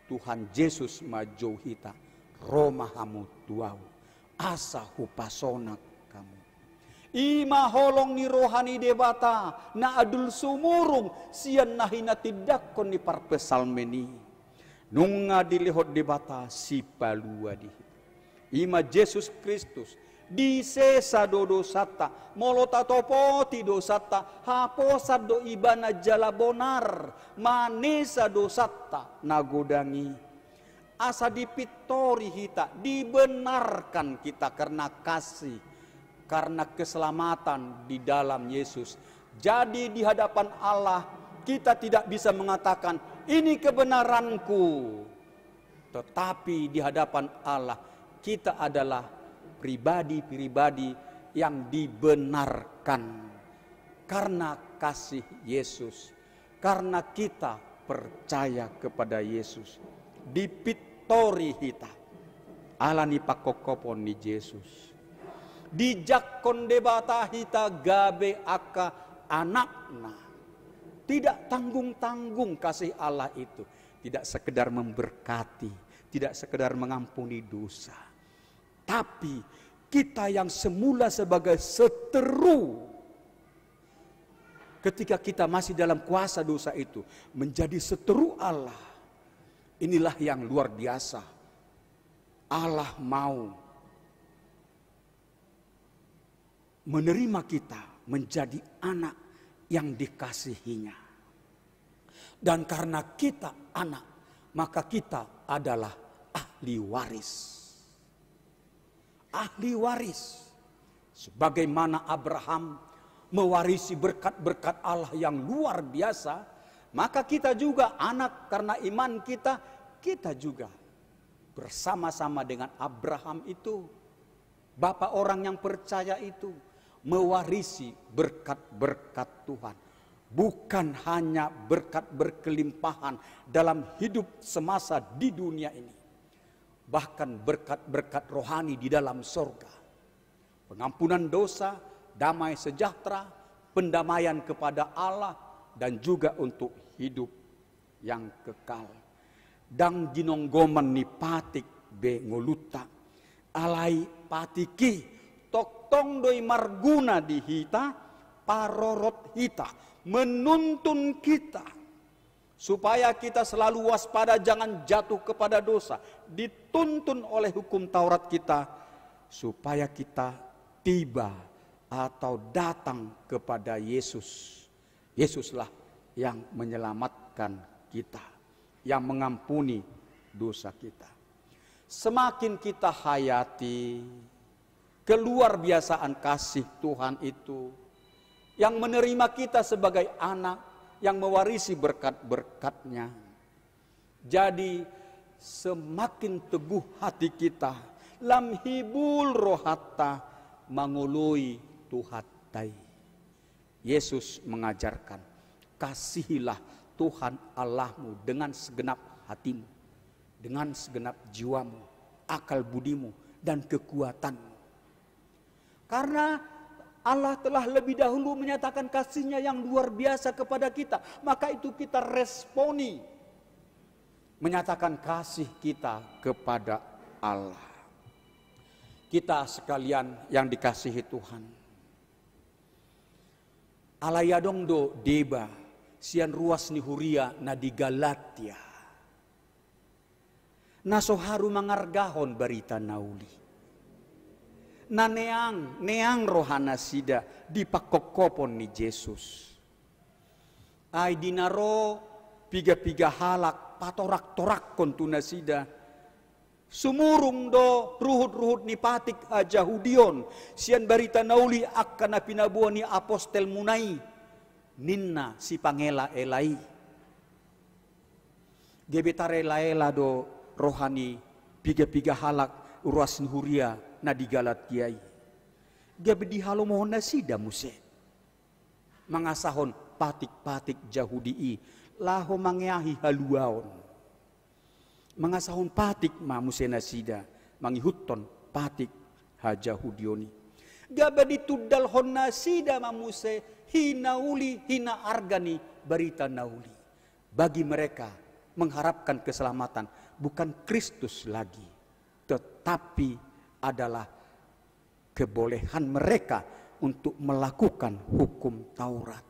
Tuhan Yesus majo hita Roma hamu tuau asa hupasonak kamu. Ima holong ni rohani debata na adul sumurung sian nahina tidak kon ni parpesalmeni. Nunga dilihot debata si palua di Ima Yesus Kristus di sesa do dosata molota topoti dosata haposa do ibana jala bonar manesa dosata nagodangi asa dipitori hita dibenarkan kita karena kasih, karena keselamatan di dalam Yesus. Jadi di hadapan Allah kita tidak bisa mengatakan ini kebenaranku, tetapi di hadapan Allah kita adalah pribadi-pribadi yang dibenarkan karena kasih Yesus, karena kita percaya kepada Yesus. Dipitori hita alani pakokopon ni Yesus. Dijakon debata hita gabe aka anakna. Tidak tanggung-tanggung kasih Allah itu. Tidak sekedar memberkati, tidak sekedar mengampuni dosa. Tapi kita yang semula sebagai seteru, ketika kita masih dalam kuasa dosa itu, menjadi seteru Allah. Inilah yang luar biasa. Allah mau menerima kita menjadi anak yang dikasihinya. Dan karena kita anak, maka kita adalah ahli waris. Ahli waris. Sebagaimana Abraham mewarisi berkat-berkat Allah yang luar biasa, maka kita juga anak karena iman kita juga bersama-sama dengan Abraham itu, bapak orang yang percaya itu, mewarisi berkat-berkat Tuhan. Bukan hanya berkat berkelimpahan dalam hidup semasa di dunia ini, bahkan berkat-berkat rohani di dalam sorga. Pengampunan dosa, damai sejahtera, pendamaian kepada Allah, dan juga untuk hidup yang kekal. Dang ginonggoman ni patik be ngoluta, alai patiki toktong doi marguna di hita, parorot hita, menuntun kita supaya kita selalu waspada, jangan jatuh kepada dosa, dituntun oleh hukum Taurat kita supaya kita tiba atau datang kepada Yesus. Yesuslah yang menyelamatkan kita, yang mengampuni dosa kita. Semakin kita hayati keluar biasaan kasih Tuhan itu, yang menerima kita sebagai anak, yang mewarisi berkat-berkatnya. Jadi semakin teguh hati kita, lam hibul rohata mangului tuhatai. Yesus mengajarkan, kasihilah Tuhan Allahmu dengan segenap hatimu, dengan segenap jiwamu, akal budimu, dan kekuatanmu. Karena Allah telah lebih dahulu menyatakan kasih-Nya yang luar biasa kepada kita, maka itu kita responi, menyatakan kasih kita kepada Allah. Kita sekalian yang dikasihi Tuhan, alayadong do deba sian ruas ni huria na di Galatia, nasoharu mangargahon barita nauli, na neang rohana sida di pakokopon ni Yesus. Ay dinaro piga-piga halak patorak-torak kontuna sida, sumurung do ruhut-ruhut ni patik ajahudion, sian barita nauli akan pinabuan ni apostel munai, ninna si pangela elai. Gebetare laela do rohani piga-piga halak uras huria na di Galatiai. Gabe di halo mohon nasida muse. Mangasahon patik-patik jahudii laho mangiahi haluaon. Mangasahon patik ma muse nasida mangihuton patik hajahudioni. Gabe ditudal hon nasida ma muse hinauli hina argani barita nauli. Bagi mereka mengharapkan keselamatan bukan Kristus lagi, tetapi adalah kebolehan mereka untuk melakukan hukum Taurat.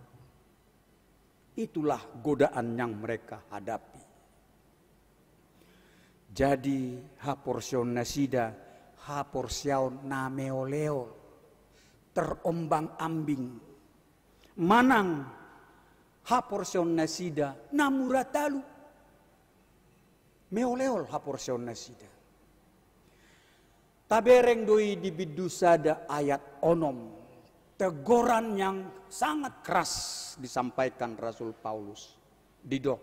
Itulah godaan yang mereka hadapi. Jadi haporsion nasida, haporsion nameoleo, terombang-ambing, manang haporsion nasida namuratalu, meoleol haporsion nasida. Tabereng doi di bidusada ayat onom, teguran yang sangat keras disampaikan Rasul Paulus. Dido,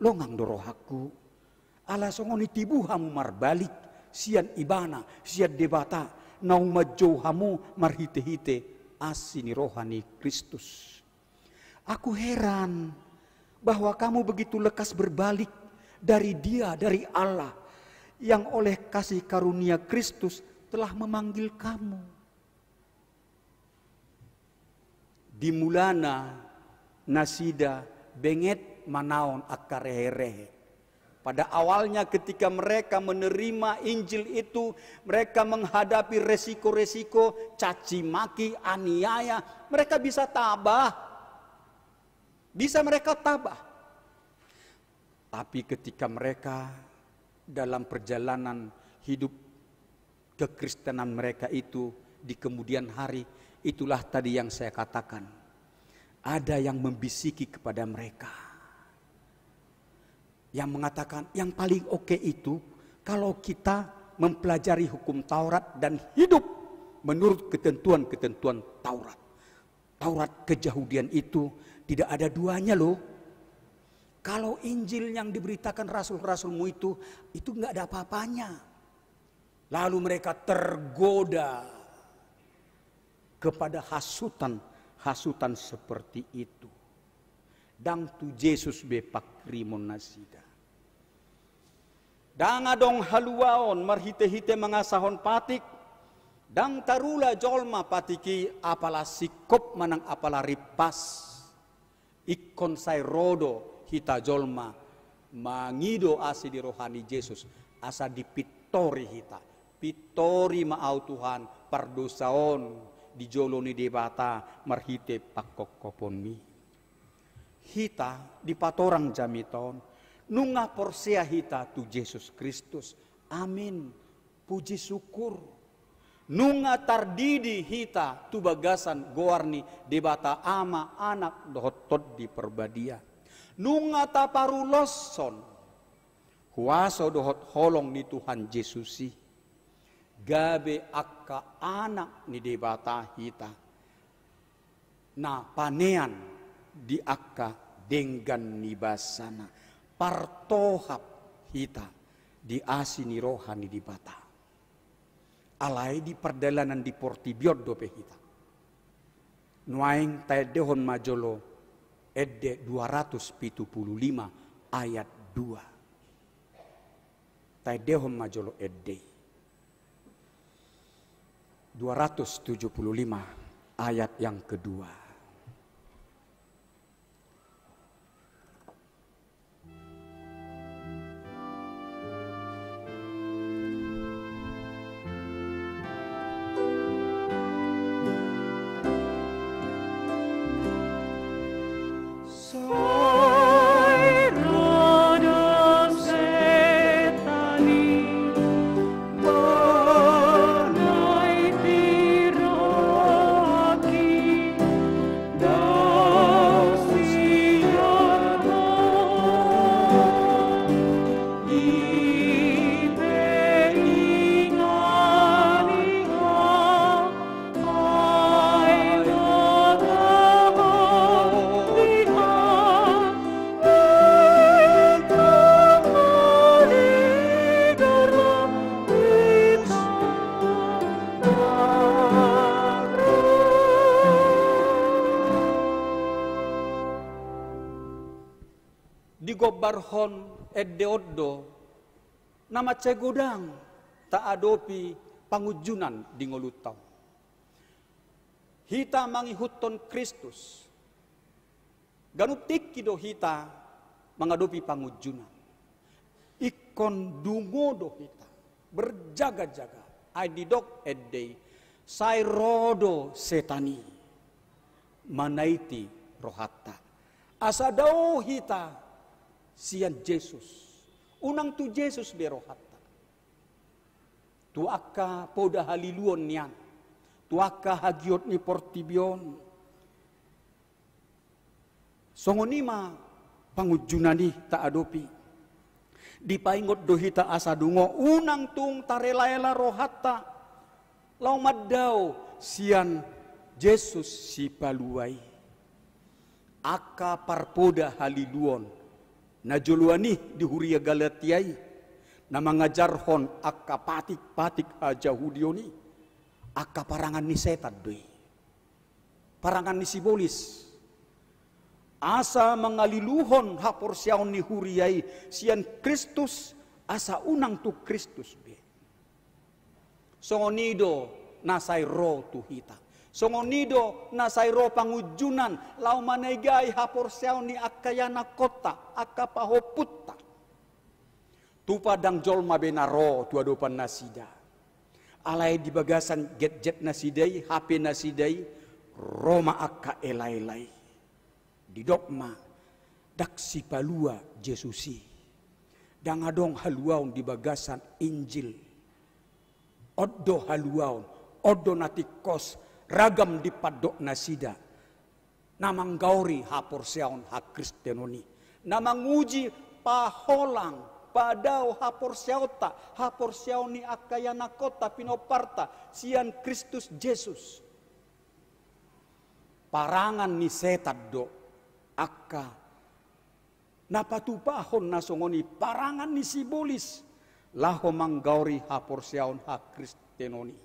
longang dorohaku, ala songoni tibuhamu marbalik, sian ibana, sian debata, naumajohamu marhite-hite asini rohani Kristus. Aku heran bahwa kamu begitu lekas berbalik dari Dia, dari Allah, yang oleh kasih karunia Kristus telah memanggil kamu. Dimulana nasida benget manaon akareherehe. Pada awalnya ketika mereka menerima Injil itu, mereka menghadapi resiko-resiko, caci maki, aniaya, mereka bisa tabah. Bisa mereka tabah. Tapi ketika mereka dalam perjalanan hidup kekristenan mereka itu di kemudian hari, itulah tadi yang saya katakan. Ada yang membisiki kepada mereka. Yang mengatakan yang paling oke itu kalau kita mempelajari hukum Taurat dan hidup menurut ketentuan-ketentuan Taurat. Taurat Keyahudian itu tidak ada duanya loh. Kalau Injil yang diberitakan rasul-rasulmu itu nggak ada apa-apanya. Lalu mereka tergoda kepada hasutan seperti itu. Dang tu Yesus bepak rimon nasida. Dang adong haluaon marhite-hite mengasahon patik. Dang tarula jolma patiki apala sikop manang apala ripas. Ikon say rodo hita jolma mangido asi di rohani Yesus. Asa dipitori hita. Pitori maau Tuhan pardosaon di joloni debata marhite pakokopon mi. Hita di patorang jamiton nunga porsea hita tu Yesus Kristus. Amin. Puji syukur. Nunga tardidi hita tu bagasan goarni debata ama anak dohotot di perbadia. Nunga taparuloson huaso dohot holong ni Tuhan Yesusi. Gabe akka anak ni debata hita. Na panean di akka denggan nibasana partohap hita di asini rohani di bata alai di perdalanan di portibiot dope hita nuaing taedehon majolo edde 275 ayat 2 taedehon majolo edde 275 ayat yang kedua. Barhon edde oddo nama cegodang tak adopi pangujunan di ngolutau. Hita mangihuton Kristus. Ganutik kido hita mengadopi pangujunan. Ikon dungodo hita berjaga-jaga. Aididok edde sairodo setani manaiti rohata. Asadau hita sian Yesus, unang tu Yesus berohata. Tu akka poda haliluon nian, tu akka hagiot ni portibion. Songonima pangujunani ta adopi. Dipaingot dohita asadungo unang tung tarelaela rohata. Lau maddao sian Yesus si paluai. Akka parpoda haliluon. Najuluani di huria Galatiai na mengajarhon akka patik-patik aja hudioni aka parangan ni setan doi. Parangan ni sibolis. Asa mangaliluhon hapor siaon ni huriai sian Kristus asa unang tu Kristus be. Songonido nasay ro tu hita. Songonido nasay ro pangujunan lau manegai hapor siaon ni akayana kota akapahoputta. Tupadang jolma benaro tu adopan nasida. Alai di bagasan get nasidai, HP nasidai, Roma akka elai-elai. Di dogma, daksi palua Jesusi. Dangadong haluaun di bagasan Injil. Oddo haluaun, oddo natikos, ragam di padok nasida. Namang gauri hapor siaon hak Kristenoni. Namang uji paholang. Padau hapor siaon ni akayana kota pinoparta sian Kristus Yesus. Parangan ni setan do akka napatupahon nasongoni parangan ni sibolis laho manggauri hapor siaon hak Kristenoni.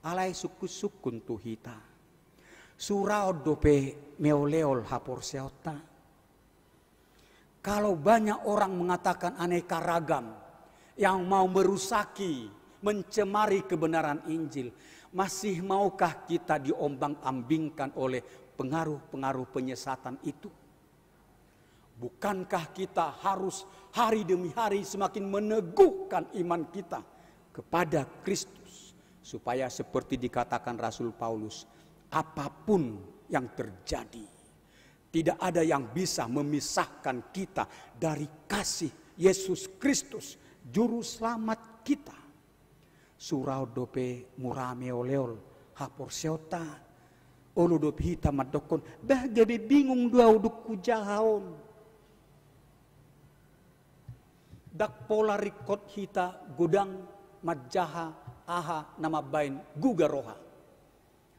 Alai sukun tu hita. Surau dope meoleol hapor siaota. Kalau banyak orang mengatakan aneka ragam yang mau merusaki, mencemari kebenaran Injil, masih maukah kita diombang-ambingkan oleh pengaruh-pengaruh penyesatan itu? Bukankah kita harus hari demi hari semakin meneguhkan iman kita kepada Kristus, supaya seperti dikatakan Rasul Paulus, apapun yang terjadi, tidak ada yang bisa memisahkan kita dari kasih Yesus Kristus, Juru Selamat kita. Surau dope murame oleol hapor seota. Olu dope hita madokon. Bah gabe bingung dua uduk kujahaon. Dak pola rikot hita gudang majaha aha nama bain gugaroha.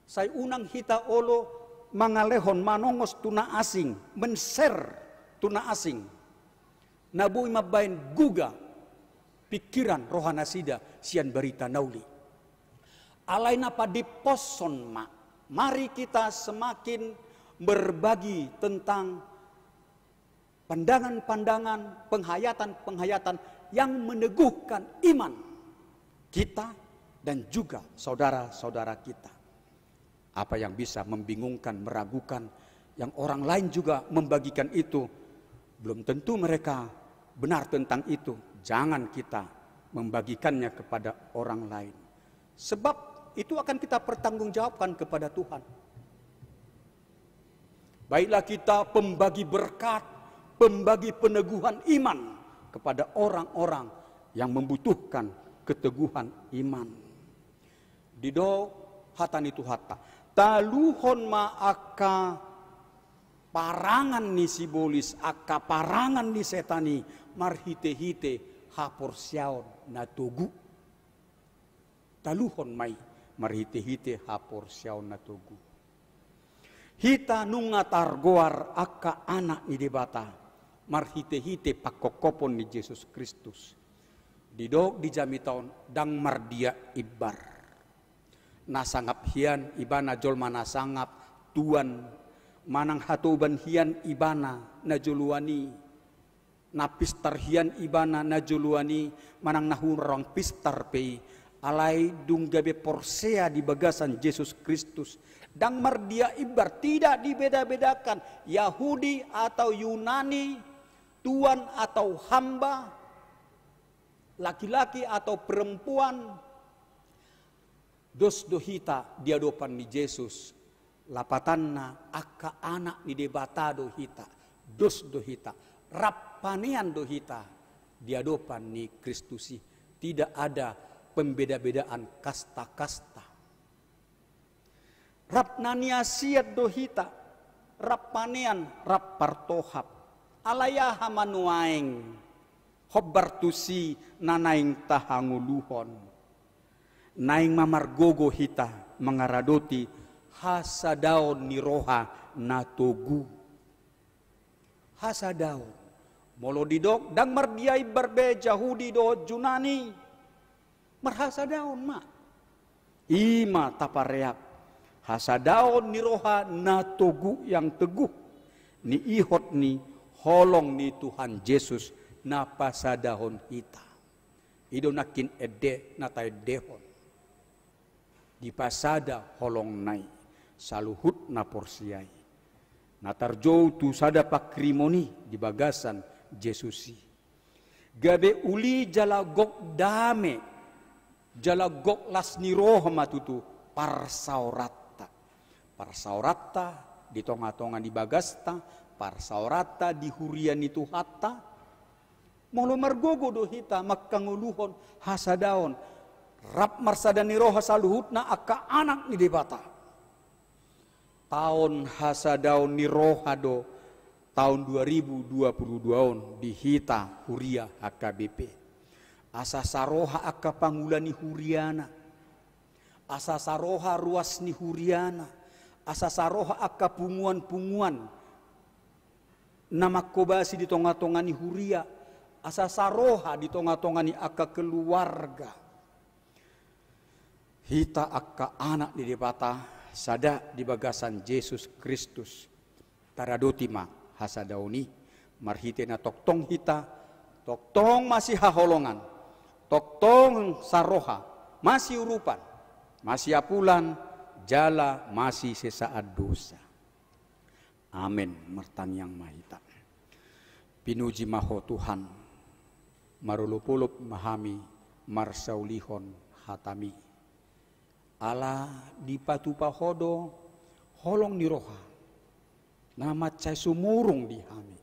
Say unang hita olo mangalehon manongos tuna asing, menser tuna asing. Nabui mabain guga pikiran rohana sida sian berita nauli. Alaina padi poson ma. Mari kita semakin berbagi tentang pandangan-pandangan, penghayatan-penghayatan yang meneguhkan iman kita dan juga saudara-saudara kita. Apa yang bisa membingungkan, meragukan, yang orang lain juga membagikan itu, belum tentu mereka benar tentang itu. Jangan kita membagikannya kepada orang lain. Sebab itu akan kita pertanggungjawabkan kepada Tuhan. Baiklah kita pembagi berkat, pembagi peneguhan iman kepada orang-orang yang membutuhkan keteguhan iman. Dido hatan itu hata. Taluhon ma aka parangan ni sibolis, aka parangan ni setani, marhite-hite hapor siaon na tugu. Taluhon mai marhite-hite hapor siaon na tugu. Hita nunga targoar aka anak ni debata, marhite-hite pakokopon ni Yesus Kristus. Didok di jami taon dang mardia ibar. Nasangap hian ibana jolma nasangap tuan manang hatuban hian ibana najuluani napistar hian ibana najuluani manang nahurang pistar pei alai dunggabe porsea di bagasan Yesus Kristus dang mardia ibar tidak dibeda-bedakan Yahudi atau Yunani, tuan atau hamba, laki-laki atau perempuan. Dos dohita di hadapan ni Yesus, lapatanna aka anak ni debata dohita, dos dohita, rapanian dohita di hadapan ni Kristusi. Tidak ada pembeda-bedaan kasta-kasta. Rapnania siat dohita, rapanian rappartohap, alaya hamanuaeng, hobbartusi nanaing tahanguluhon. Naing mamargogo hita mengaradoti hasadaon ni roha natogu. Hasadaon molodidok dang mardiai barbe Yahudi do Junani marhasadaon ma. Ima tapareak hasadaon ni roha na togu yang teguh ni ihot ni holong ni Tuhan Yesus na pasadahon hita. Ido nakin ede na tay dehon. Di pasada holong nai saluhut na porsiai. Na tarjou tu sada pakrimoni di bagasan Jesusi. Gabe uli jalagok dame, jalagok las ni roh matutu parsaurata. Parsaurata di tonga-tonga di bagasta, parsaurata di hurian itu hatta. Molo margogo do hita makkanguluhon hasadaon. Rap marsadani roh saluhut na akka anak ni debata. Tahun hasadaon ni rohado tahun 2022 di hita huria HKBP. Asa saroha akka pangulani huriana. Asa saroha ruas ni huriana. Asa saroha akka punguan-punguan. Namakobasi di tonga-tonga ni huria. Asa saroha di tonga-tonga ni akka keluarga. Hita akka anak di debata. Sada di bagasan Yesus Kristus taradotima hasadauni marhite na toktong hita toktong masih haholongan toktong saroha masih urupan masih apulan jala masih sesaat dosa. Amin. Mertanyang mahita pinuji maho Tuhan marulupulup mahami marsaulihon hatami ala di patupa hodo holong ni roha nama cai sumurung di hami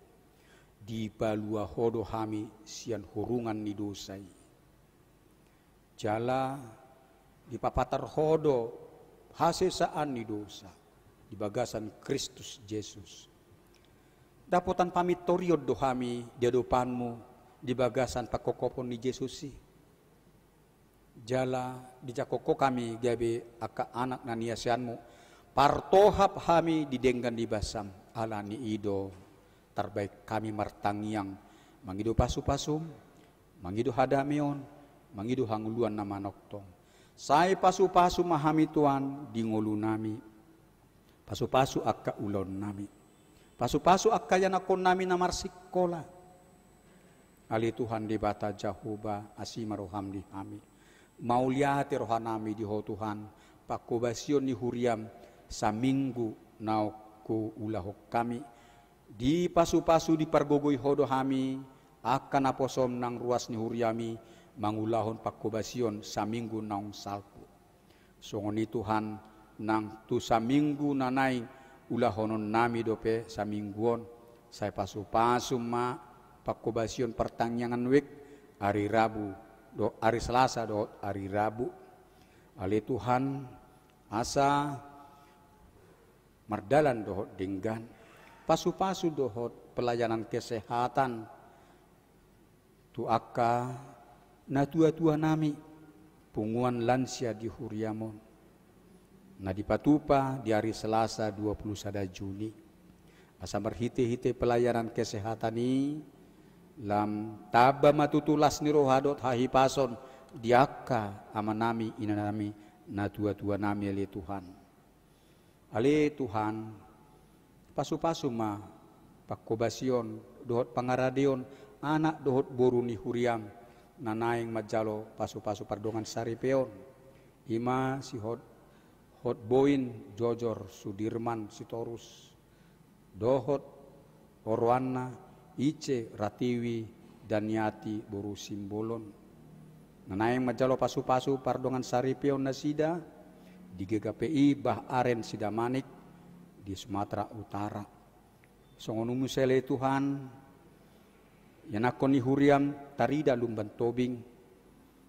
di balua hodo hami sian hurungan ni dosai jala di papatar hodo hasesaan ni dosa di bagasan Kristus Yesus dapotan pamit toriod do hami di adopanmu di bagasan pakokopon ni Yesusi jala dijakoko kami gabe aka anak na niasianmu partohap kami didenggan di basam ala ni ido terbaik kami martangiang mangido pasu-pasum mangido hadamion mangido hanguluan nama noktong sai pasu-pasu mahami Tuan di ngolu nami pasu-pasu akka ulon nami pasu-pasu akka yanakon nami namar sikola ali Tuhan di bata Jahoba asimaroham di hami mauliati rohanami di ho Tuhan pakobasion ni huriam saminggu nau ku ulahok kami di pasu-pasu di pargogoi hodo hami akan aposom nang ruas ni huriami mangulahon pakobasion saminggu naung salpu songoni Tuhan nang tu saminggu nanai ulahonon nami dope samingguon saya pasu-pasu ma pakobasion pertangyangan wik hari Rabu do hari Selasa do hari Rabu ali Tuhan asa mardalan dohot dinggan pasu-pasu dohot pelayanan kesehatan tu akka na tua-tua nami punguan lansia di huriamon na dipatupa di hari Selasa 21 Juni asa marhite-hite pelayanan kesehatan ini lam taba matutulas ni rohadot hahipason diaka amanami inanami na tua-tua nami ali Tuhan pasu-pasu ma pakobasion dohot pangaradion anak dohot boru ni huriam nanaing majalo pasu-pasu pardongan saripeon ima si hot boin Jojor Sudirman Sitorus dohot Orwana Ice Ratiwi dan Yati boru simbolon nanaing majalo pasu-pasu pardongan saripeon nasida di GKPI Bah Aren Sidamanik di Sumatera Utara songonumu sele Tuhan yanakon ni huriam tarida lumban tobing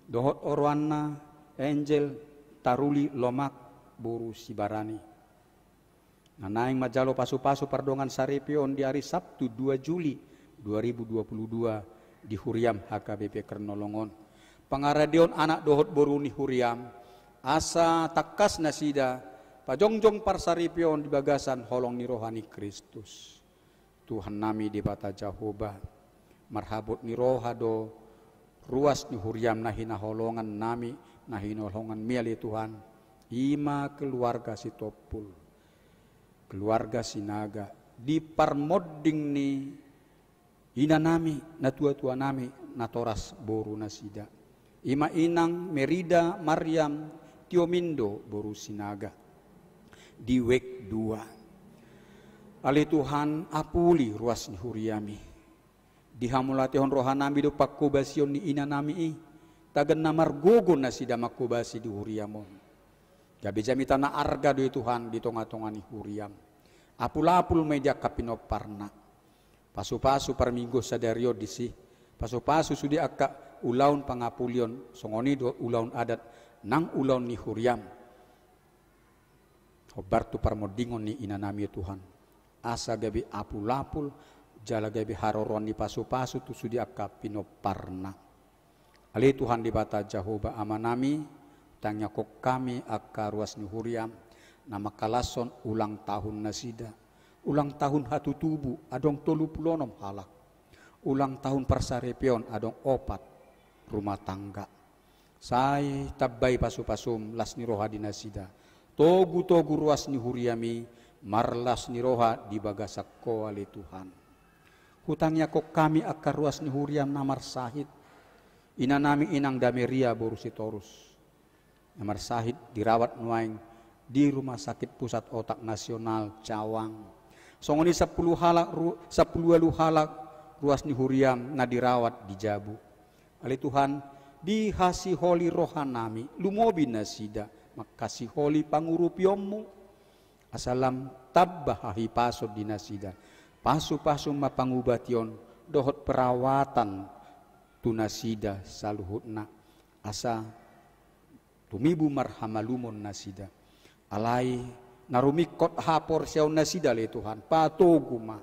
dohot Orwana Angel Taruli Lomak boru Sibarani nanaing majalo pasu-pasu pardongan saripeon di hari Sabtu 2 Juli 2022 di huriam HKBP Kernolongon pangaradion anak dohot boruni huriam asa takas nasida pajongjong parsaripion di bagasan holong ni rohani Kristus Tuhan nami di bata Jahoba marhabot ni rohado ruas ni huriam nahina holongan nami nahina holongan miali Tuhan ima keluarga si Topul, keluarga Sinaga, di parmodding ni ina nami, na tua-tua nami, natoras boru nasida. Ima inang Merida Maryam Tiomindo boru Sinaga. Di wek 2. Ali Tuhan apuli ruas ni huriami. Dihamulatihon rohanami do pakkobasion ni ina nami tagan namar gogon na sida makkobasi di huriamon. Gabi jamita na arga do Tuhan di tonga-tonga ni huriam. Apul-apul meja kapinoparna. Pasu-pasu parminggo sadario disi. Pasu-pasu sudi akka ulaun pangapulion songoni do ulaun adat nang ulaun ni huriam. Hobartu parmodingon ni ina nami Tuhan. Asa gabi apul-apul jala gabi haroron ni pasu-pasu tu sudi akka pinoparna. Ali Tuhan di bata Jehovah amanami tangnya kok kami akka ruas ni huriam nama kalason ulang tahun nasida. Ulang tahun hatu tubu adong 36 halak. Ulang tahun parsarepion adong 4 rumah tangga. Sai tabai pasu-pasum las ni roha dinasida. Togu-togu ruas ni huriami marlas ni roha di bagasakko ali Tuhan. Hutangnya kok kami akka ruas ni huriam namar sahid. Ina nami inang dameria borusitorus. Namar sahid dirawat nuaing di Rumah Sakit Pusat Otak Nasional Cawang. Songoni 10 halak ruas ni huriam na dirawat di Jabu. Ali Tuhan dihasi holi rohanami lumobi nasida makasih holi pangurupyommu asalam tabbahahi pasod di nasida pasu-pasu mapangubation dohot perawatan tunasida saluhutna asa tumibu marhamalumon nasida alai narumikot hapor siyaw nasida le Tuhan patoguma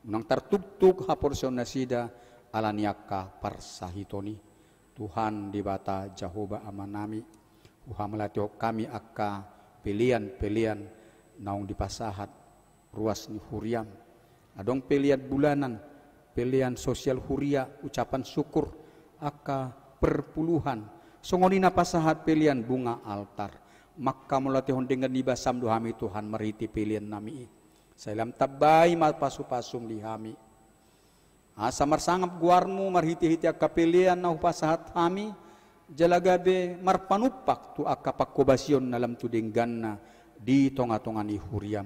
unang tartugtug hapor siyaw nasida alaniaka parsahitoni Tuhan di bata Jehovah amanami uhamelatio kami akka pilihan naung dipasahat ruas ni huriam adong pilihan bulanan pilihan sosial huria ucapan syukur akka perpuluhan songoni napasahat pilihan bunga altar maka mulatihon dengan nibasam duhami Tuhan meriti pilihan nami salam tabai pasu-pasum lihami asa marsangap guarmu marhiti-hiti akka pilihan na upasahat kami jalagabe marpanupak tu akka pakkobasion nalam tudinggan na di tonga-tonga ni huriam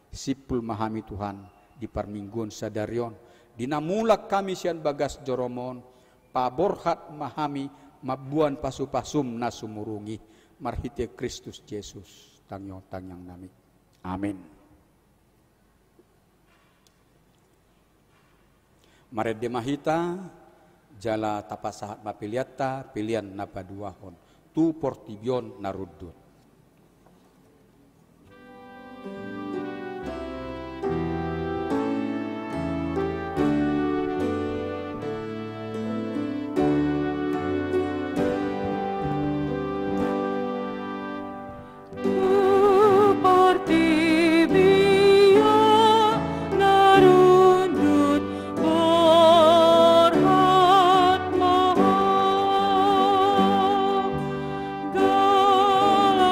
sipul mahami Tuhan di parminggon sadarion dinamulak kami sian bagas joromon paborhat mahami mabuan pasu-pasum na sumurungi marhiti Kristus Yesus tangyang nami amin. Mared mahita jala tapasahat mapiliata pilihan napaduahon tu portibion narudut. Gala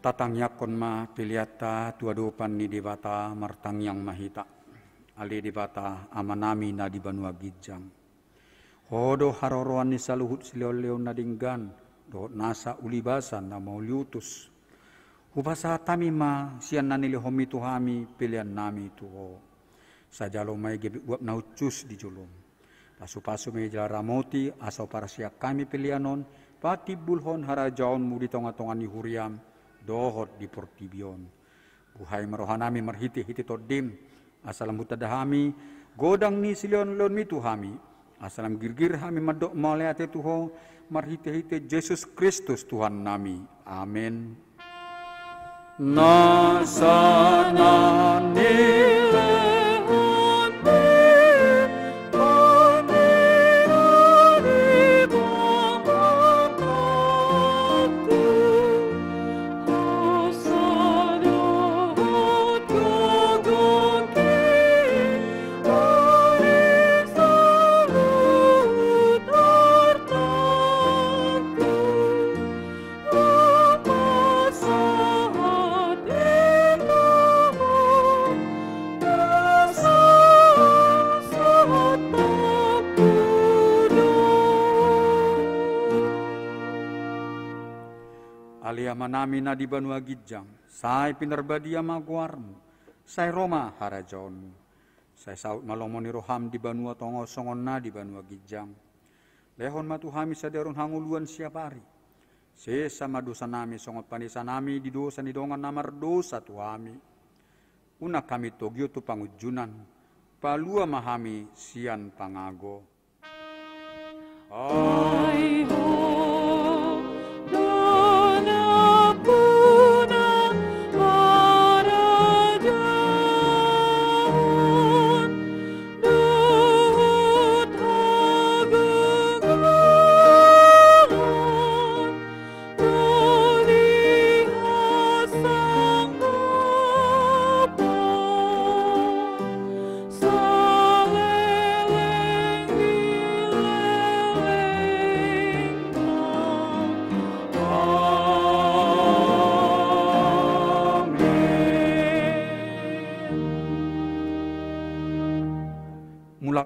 Tatang yakon ma piliata tuadopan ni debata martang yang mahita. Ali debata amanami na di Banua Gijang. Hodo haroroan ni saluhut siloleo na dinggan. Dohot nasa ulibasan na mauliutus. Hubasa tami ma siyan na nilihomi tuhami pilihan nami tuho. Sajalo may gibi uap na ucus di julong. Pasu-pasu may jaramoti asaw para siya kami pilihanon. Pati bulhon harajaon mo di tonga-tonga ni huriam. Dohot di portibion. Buhay marohanami marhiti-hiti todim. Asalam butadahami. Godang ni silion-lon mi tuhami. Asalam girgir hami madok maleate tuho. Marhiti-hiti Yesus Kristus Tuhan nami. Amin. Nasana manami na di Banua Gijang, say pinarbadia maguarmu, say Roma harajaonmu, say saut malomon ni roham di Banua Tongo songon na di Banua Gijang, lehon matuhami sa derun hanguluan siapari, sesama dosa nami songot panisa nami di dosa ni dongan namar dosa tuhami, una kami togyo tu pangujunan, palua mahami sian pangago. Ay ho.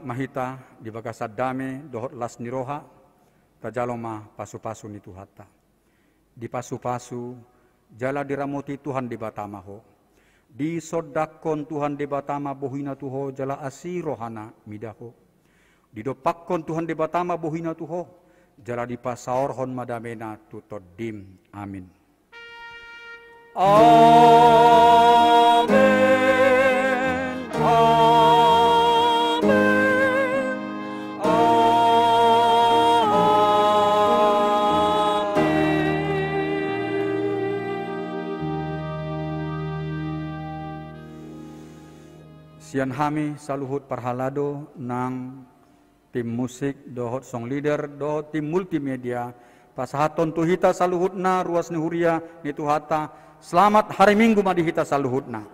Mahita di bagasa dame dohot las niroha tajaloma pasu-pasu ni tuhata. Di pasu-pasu jala diramoti Tuhan di batamaho. Di sodakon Tuhan di batama bohina tuho jala asirohana midaho. Di dopakkon Tuhan di batama bohina tuho jala di pasaorhon madamena tutodim. Amin. Amin. Sian hami saluhut parhalado ng tim musik dohot song leader dohot tim multimedia pasahaton tuhita saluhut na ruas ni huria ni tuhata selamat hari Minggu madihita saluhut na.